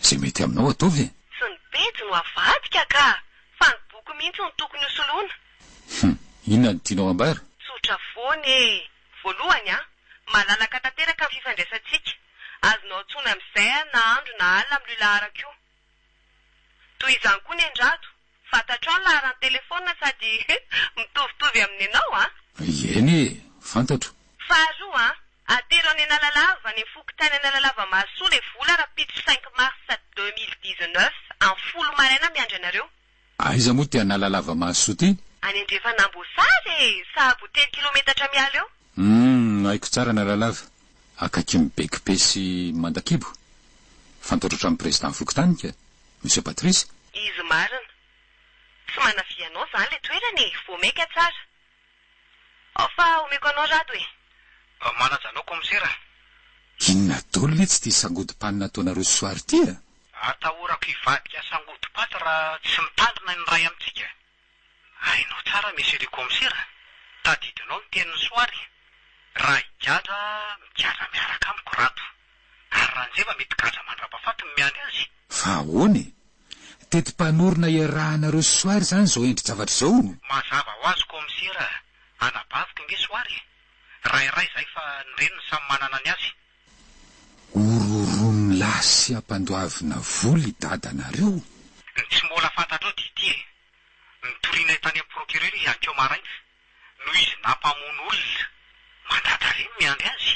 F: Zay mety aminao ataovy e.
D: Sy ny pejy no avadika ka. Fa ny boky mihitsy no tokony hosoloana.
F: Inona ny tianao ambara?
D: Tsotra foana e. Voalohany malalaka tanteraka ny fifandraisantsika. Azonao antsona amin'izay na andro na alina amin'ny laharako io. Toy izany koa ny andrado. Fantatrao ny laharan'ny telefona sady mitovitovy amin'ny ianao
F: Eny e, fantatro.
D: Faharoa atero any Analalava ny fokotany Analalava Mahasoa ny vola rapitro 5 mars 2019 amin'ny 10 maraina miandry anareo.
F: Aiza moa ty Analalava Mahasoa ty?
D: Any Andriafanambosary sahabo 10 kilometatra miala eo.
F: Haiko tsara Analalava. Akaiky mibekibe sy Mandakibo. Fantoratra amin'ny président fokotany ka, Monsieur Patrice.
D: Izy marina. Tsy manafianao zany le toerany, voameka tsara. Fa omeko anao rado e.
B: Manaja anao komisera.
F: Inona daholo le tsy tia sangodimpanina ataonareo soary ty a?
B: Atahorako hivadika sangodimpanina raha tsy mitandrina ny ray amintsika. Hainao tsara monsieur le komisera. Tadidinao ny tenin'ny soary. Raha higadra miaraka amiko rato. Ary raha nzeva mety gadra mandrapahafaty miany azy.
F: Fa ahoany? Tetim-panorona iarahanareo soary zany zao endri-javatra zao.
B: Mazava ho azy komisera. Anabaviko nge soary. Ray zay fa ny reniny samy manana ny azy.
F: Ororon'ny lasy ampandoavina voly dadanareo.
B: Tsy mbola fantatrao dity e. Nitoriana tany amin'ny procureur akeo maraina. Noho izy nampamono olona. Mandadary miandry azy.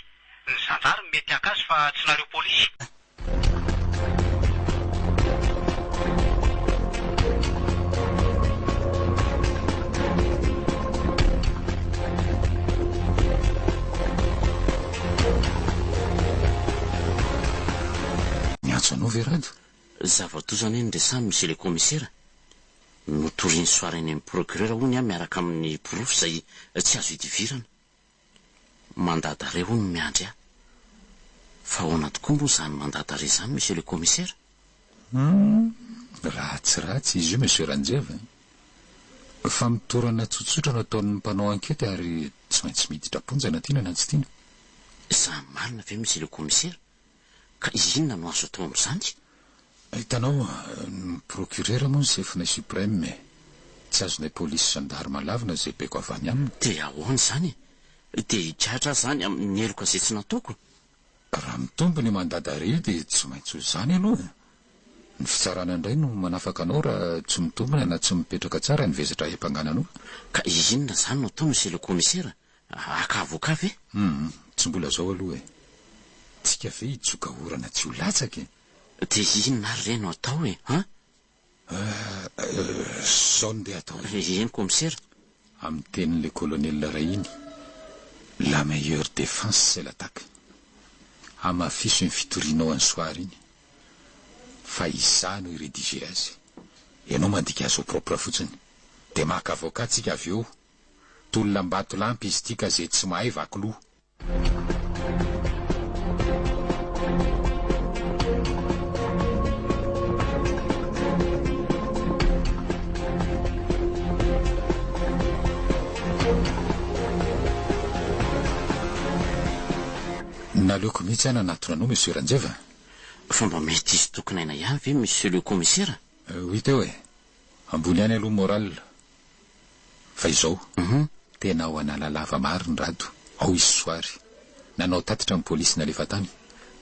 B: Ny zanjary mety akazy fa tsy nareo polisy.
F: Anao verado
C: Zava-tozana eny resamy monsieur le commissaire. Notoriany soarany amin'ny procureur hony miaraka amin'ny porofo izay tsy azo hidivirana. Mandadare hony miandry aho. Fa ahoana tokoa moa zany mandadare izany monsieur le commissaire?
F: Ratsy izy io monsieur Ranjeva. Fa mitorana tsotsotra nataon'ny mpanao ankety ary tsy maintsy miditra ponjana tiana na tsy tiana.
C: Samy marina ve monsieur le commissaire? Ka inona no azo atao amin'izany?
F: Hitanao, ny procureur moa ny chefina suprême, tsy azonay polisy gendarme lavina zay beko avy any aminy.
C: Dia ahoana izany? Dia higadra zany amin'ny heloka izay tsy nataoko?
F: Raha mitombo ny mandadare dia tsy maintsy ho zany aloha. Ny fitsarana indray no manafaka anao raha tsy mitombona na tsy mipetraka tsara ny vezatra hem-pangananao.
C: Ka inona zany no atao monsieur le commissaire? Akavoka ve?
F: Tsy mbola zao aloha e. Tsika ve hitsoka orana tsy ho latsaka e.
C: Dia inona ary re no atao e, ha?
F: Zao no dia atao.
C: Eny commissaire?
F: Amin'ny tenin'le colonel Rahiny, la meilleure défense c'est l'attaque. Amafiso ny fitorianao any soary iny. Fa isa no iredige azy. Ianao mandika azy au propre fotsiny. Dia maka avocat tsika avy eo. Tolona mbato lampy izy tika zay tsy mahay vakoloha. Naleoko mihitsy ana anatona anao monsieur Ranjeva.
C: Fomba mety izy tokony aina ihany ve monsieur le commissaire?
F: Hita eo e. Ambony ihany aloha moral. Fa izao tena ao Analalava maro ny rado. Ao izy soary. Nanao tatitra amin'ny polisy nalefa tany.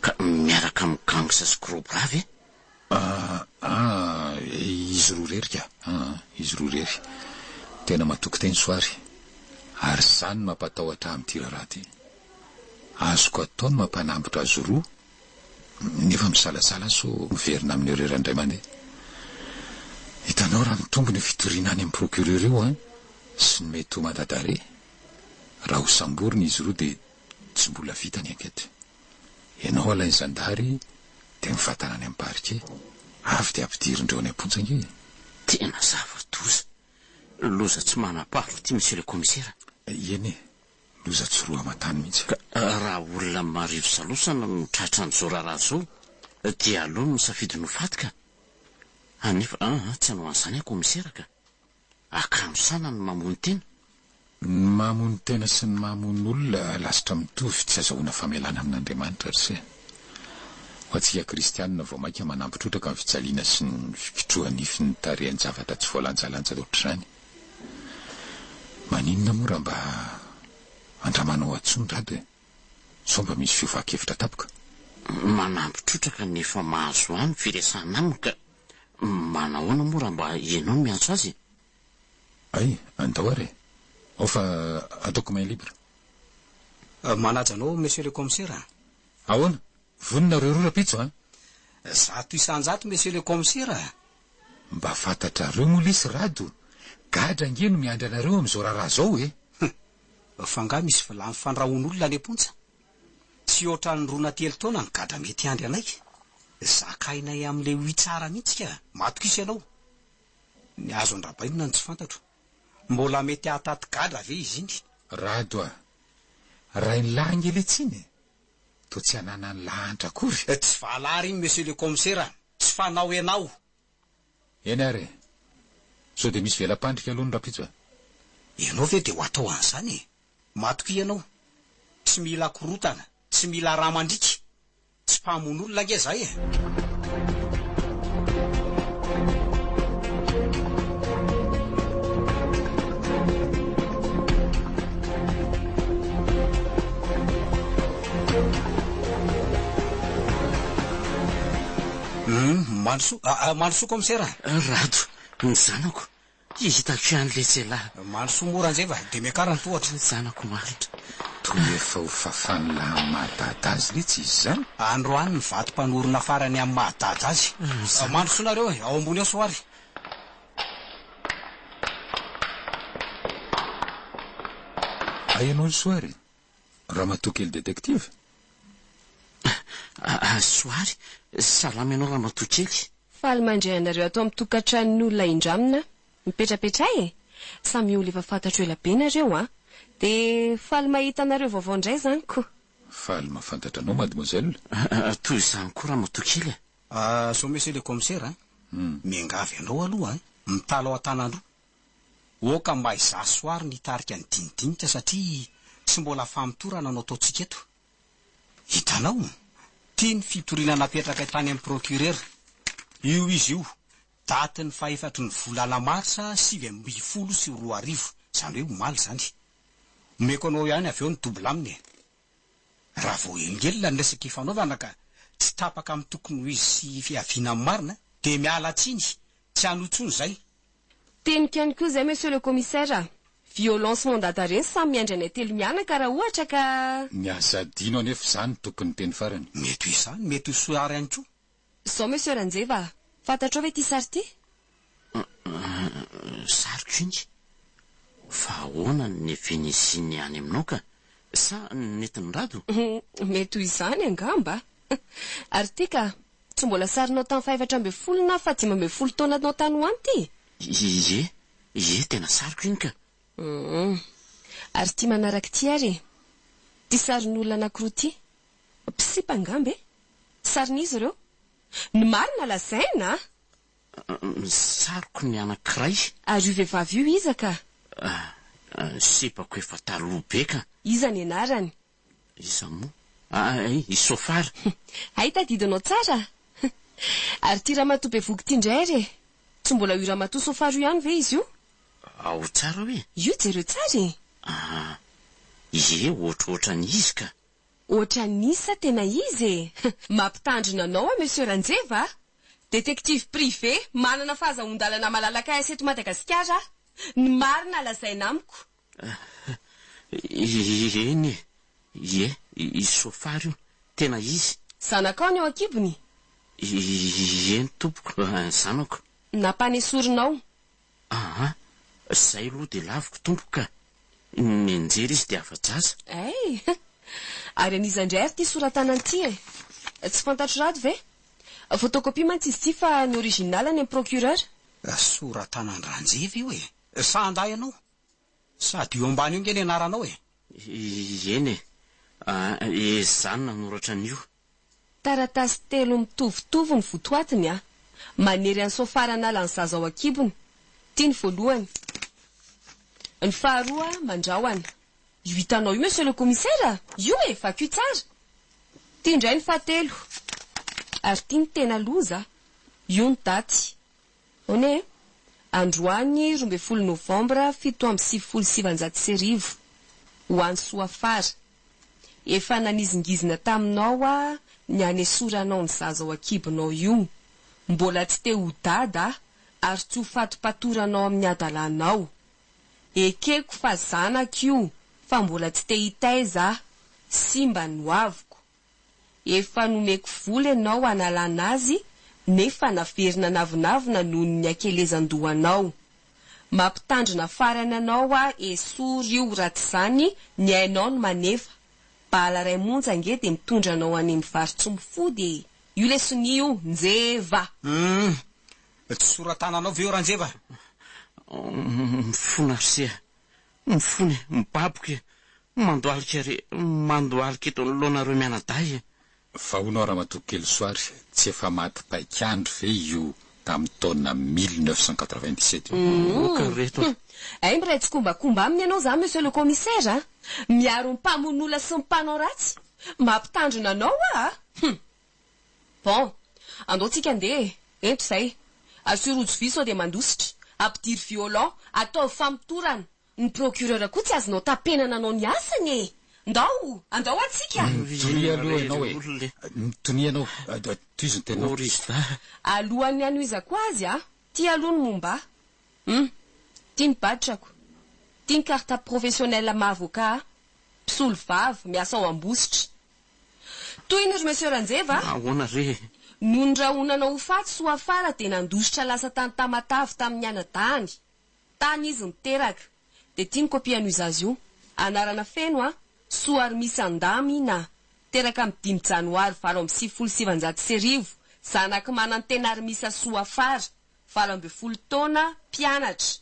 C: Ka miaraka amin'ny gangsa sy krobra ve?
F: Izy roa rery ka. Izy roa rery. Tena matoky teny soary. Ary zany mampatahotra amin'ity raharaha ty. Azoko ataony mampanambitra azy roa. Nefa misalasala so miverina amin'ny rera indray mandeha. Hitanao raha mitombo ny fitoriana any amin'ny procureur io sy ny mety ho mandadare. Raha ho samborina izy roa dia tsy mbola vita ny ankety. Ianao alainy zandary dia mifatana any amin'ny parquet. Avy dia ampidirindreo any am-ponjany.
C: Tena zava-doza. Loza tsy manam-paharo ty monsieur le commissaire.
F: Eny e. Loza tsy roa amatany mihitsy.
C: Raha olona marivo salosana no tratra n'izao raharaha zao dia aloha no misafidy no fatika. Anefa tsy hanao an'izany commissaire ka. Akanosana ny mamono tena.
F: Ny mamono tena sy ny mamono olona lasitra mitovy tsy azahoana famelana amin'Andriamanitra ry. Ho antsika kristianina vao maika manampitrotraka amin'ny fijaliana sy ny fikitrohanify tarehany zavatra tsy voalanjalanja ohatr'izany. Maninona moa raha mba andramanao atsony rado e. Sao mba misy fiofahan-kevitra tapoka.
C: Manampitrotraka nefa mahazo any firesahana aminy ka manahoana moa raha mba ianao miantso azy?
F: Ay, andao ary. Ao fa ataoko main libre.
H: Manaja anao monsieur le commissaire.
F: Ahoana voninareo roa rapitso a
H: Zato isanjato monsieur le commissaire.
F: mba fantatrareo moa lisy rado gadra ngeno miandry anareo am'izao raharaha zao e.
H: Fanga misy vilany fandrahon'olona any ampontsa. Tsy oatra ny rona telo taona ny gadra mety andry anay. Zakainay am'le oi tsara mihitsy ka matokisy ianao. Ny azo andrabainina ny tsy fantatro. Mbola mety ahataty gadra ve izy iny?
F: Rado a raha ny lahiny eletsiny to tsy hanana ny lahatra akory.
H: Tsy valary iny monsieur le commissaire. Tsy fanao ianao.
F: Eny ary sao de misy velam-pandrika aloha ny rapitso a.
H: Ianao ve de ho atao an'izany e? Matoky ianao. Tsy mila korotana, tsy mila raha mandrika. Tsy mpamon'olona nge zay e. Mandrosoa commissaire.
C: Rado ny zanako hitako an'le tselahy.
H: Mandrosoa mora an'izay va de miakarany tohatra.
C: Zanako maritra
F: to efa ho fafany laha mahadada azy letsy izy zany.
H: Androany ny vato mpanorona farany amin'ny mahadada azy. Mandrosoanareo e, ao ambony ao soary.
F: Aianao ny soary raha matokely detektiva.
C: Soary salama ianao raha matokely.
E: Faly mandray anareo atao amin'ny tokantranon'olona indramina mipetrapetray e. Samy olo efa fantatro ela be nareo a. De faly mahita anareo vaovao indray zany ko.
F: Faly mahafantatra anao mademoiselle.
C: Toy izany koa raha matokely.
H: So monsieur le commissaire miangavy anao aloha mitalo ao an-tanandro. Oka mba izaha soary nitarika ny dinidinika satria tsy mbola famitorana anao ataotsika eto. Hitanao tia ny fitoriana napetraka tany amin'ny procureur. Io izy io daty ny fahefatry ny volana marsa 2010 zany hoe omaly zany. Omeko anao ihany avy eo ny dobla aminy. Raha vao engelina ny resaka fanaovana ka tsy tapaka amin'ny tokony ho izy sy fiaviana amin'ny marina de miala tsiny tsy hanotsony zay.
E: Tenika ihany koa zay monsieur le commissaire. Violence mondata reny samy miandry anay telo mianaka raha ohatra ka
F: Miasa dino anefa zany tokony teny farany.
H: Mety ho izany, mety ho soary ihany koa.
E: Sao monsieur Ranjeva, fantatrao ve ty sary ty?
C: Sariko iny fa ahoana ny Vénitiny any aminao ka sa netiny rado?
E: Mety ho izany angamba. Ary ty ka tsy mbola sarinao tamin'ny 410 na 510 taona anao tany ho any ty?
C: Ie tena sariko iny ka.
E: Ary ty manaraky ty ary ty sarin'olona anankiroa ty mpisipy angamba e? Sarin'izy ireo? Ny marina lazaina?
C: Sariko ny anankiray.
E: Ary io vehivavy io iza ka?
C: Sipako efa taloha be ka.
E: Iza ny anarany?
C: Iza moa? Isofara.
E: Hay tadidinao tsara. Ary ty ramatoa be voky ty indray re. Tsy mbola io ramatoa sofara io ihany ve izy io?
C: Ao tsara hoe?
E: Io jereo tsara.
C: Ie, ohatrohatra n'izy ka.
E: Ohatra nisa tena izy e. Mampitandrina anao monsieur Ranjeva. Détective privé manana fahazahon-dalana malalaka eto Madagasikara. Ny marina lazaina amiko.
C: Eny isofara io tena izy.
E: Zanakao ny eo akibony?
C: Eny tompoko zanako.
E: Nampanesorinao?
C: Zay aloha de laviko tompoko ka mianjery izy de afa-jaza.
E: Ary an'izandray ary ty soratana ty e. Tsy fantatro rado ve? Photocopie mantsy izy ty fa ny original any amin'ny procureur.
H: Soratana ny Ranjeva io e. Sanday ianao. Sady io ambany io nge ny anaranao e.
C: Eny zany nanoratra an'io.
E: Taratasy telo mitovitovy ny votoatiny a. Manery any sofara nala ny zaza ao akibony. Ty ny voalohany. Ny faharoa mandraoany. Io hitanao io monsieur le commissaire? Io e vaky tsara. Ty indray ny fahatelo. Ary ty ny tena loza. Io ny daty. One androany 12 novambra 1797 ho any Soafara. Efa nanizingizina taminao a ny anesoranao ny zaza ao akibonao io. Mbola tsy te ho dada ary tsy ho fato-patoranao amin'ny adalanao. Ekeko fa zanako io fa mbola tsy te hitaiza. Simba noaviko. Efa nomeko vola ianao analana azy, nefa naferina navinavina noho ny akelezan-dohanao. Mampitandrina farany anao esory io raty zany ny hainao no manefa. Bala ray monja nge de mitondra anao any mivarotsy mifody. Io le soni io, Njeva.
H: Tsy soratananao ve eo Ranjeva?
C: Mifona sia. Mifony, mibaboky. Mandoalika eto loanareo mianaday.
F: Fa honao raha matoky kely soary, tsy efa maty paikandro ve io tamin'ny taona 1997
C: Reto.
E: Ay miray tsy kombakomba aminy ianao za monsieur le commissaire. Miaro ny mpamonola sy ny mpanao ratsy. Mampitandrina anao Bon, andao tsika andeha. Ento zay. Assurojo viso de mandositra. Ampidiry violon, atao famitorana. Ny procureur koa tsy azonao tapenana anao ny asany. Andao atsika.
F: Tony aloha ianao Tony ianao. Toizy ny tenao.
E: Alohan'ny anoizako azy tia aloha ny momba. Tia ny baditrako. Tia ny carte professionnelle ma-avocat. Mpisolo vavy, miasa ao ambositra. Toy ny ry monsieur Ranjeva.
C: Ahoana re?
E: Noho ny rahonanao ho faty soa afara de nandositra lasa tany Tamatavy tamin'ny anadany. Tany izy miteraka. De tia ny kopia anoiza azy io. Anarana feno soary misy andamy na teraka amin'ny 5 janoary 2027 zanaky manan-tenary misy soa afara 20 taona mpianatra.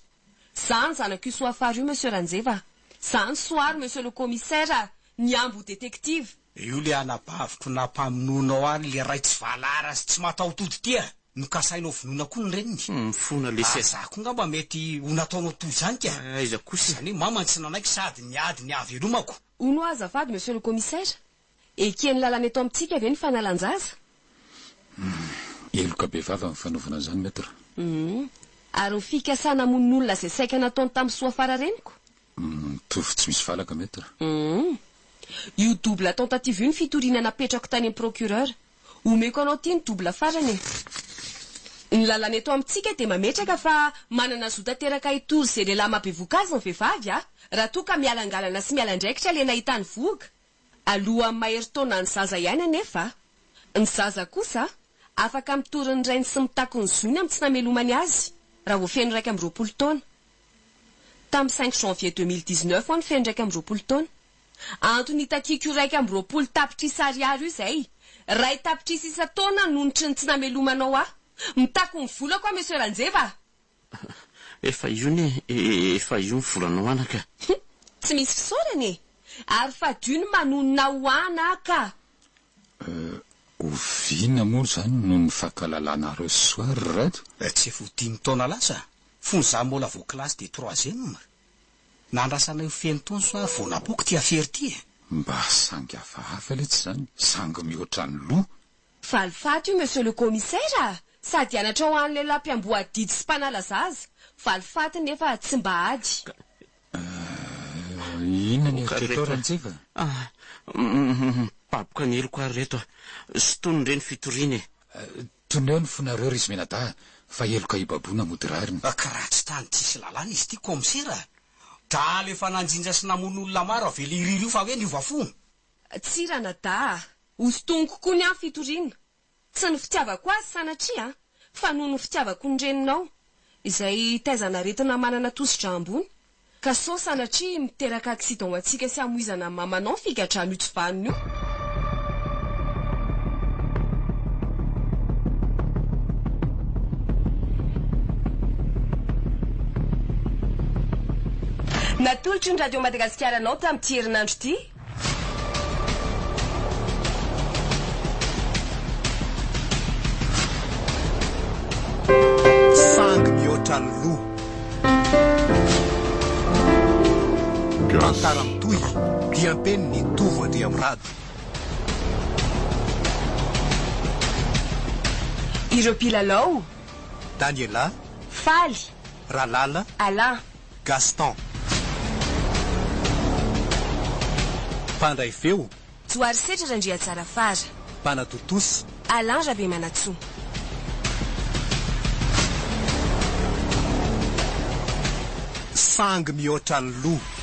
E: Zany zanaky io soa afara io monsieur Ranjeva. Zany soary monsieur le commissaire niambo détective.
H: Io le anabaviko nampamononao any le ray tsy valara sy tsy mataotody tia. Nokasainao vonoina koa ny reniny.
C: Mifona le
H: Zako ngamba mety ho nataonao toy zany ka.
C: Aiza kosa.
H: Zany mama tsy nanaiky sady niady ny avy elomako.
E: Uno azafady monsieur le commissaire. Ekeny lalana eto amintsika ve ny fanalanjaza?
F: Eloka be vava amin'ny fanaovana zany maître.
E: Ary ny fikasana mon'olona zay saika nataony tamin'ny soa afara reniko?
F: Tovy tsy misy falaka maître.
E: Io double tentative io ny fitoriana napetrako tany amin'ny procureur. Omeko anao tia ny double farany. Ny lalana eto amintsika de mametraka fa manana zota teraka itory zay lehilahy mabevoka azy ny vehivavy raha toa ka mialangalana sy mialandraikitra le nahita ny voga. Alohan'ny mahery-taona ny zaza ihany anefa. Ny zaza kosa afaka mitory ny rainy sy mitako ny zony amin'ny tsy namelomany azy raha vo feno 20 taona. Tamin'ny 5 janvier 2019 ho ny feno 20 taona. Antony takiko 20 tapitrisa ariary io zay. Ray tapitrisa isa-taona nonotry ny tsy namelomanao mitako ny vola koa monsieur Ranjeva.
C: Efa io ny volanao anaka.
E: Tsy misy fisaorany ary fa dio ny manonona ho ana ka.
F: Oviana moa zany no ny fankalalana soary rato.
H: Tsy efa 10 taona lasa. Fony za mbola vo klasy de 3e. Nandrasana io feno taona soary vo napoko tia fery ty.
F: Mba sangy hafahafa le tsy zany. Sangy mihoatra ny loha.
E: Falifaty io monsieur le commissaire. Sady anatra ho an'ny lehilahy mpiamboadidy sy mpanalazaza. Falifaty nefa tsy mba ady.
F: Inona ny eritreto Ranjeva?
C: Baboka ny eloko ary reto. Sy tony reny fitoriana.
F: Toneo ny fonareo izy menada fa eloka ibaboana modirariny.
H: Karaha tsy tany tsisy lalàna izy ty komisera. Da lefa nanjinja sy namon'olona maro avela iriry io fa hoe niova fo.
E: Tsy ranada. Ostongo kokoa ny fitoriana. Tsy ny fitiavako azy sanatria fa noho ny fitiavako ny reninao izay taizana retina manana tositra ambony ka so sanatria miteraka accident ho atsika sy amoizana mamanao figatrano itsy vaniny io. Natolotry ny radio Madagasikara anao tamin'ity herinandro ity.
I: Sangy mihoatra ny loha. Tantara mitohy dia mpeny ny tovo andry amin'ny rado.
E: Ireo mpilalao:
I: Daniela,
E: Faly,
I: Ralala,
E: Alain,
I: Gaston. Mpandray feo:
A: Tsoary setra Randria Tsarafara,
I: Mpanatotosy,
A: Alain Rabe Manatsoa.
I: Sangy mihoatra ny loha.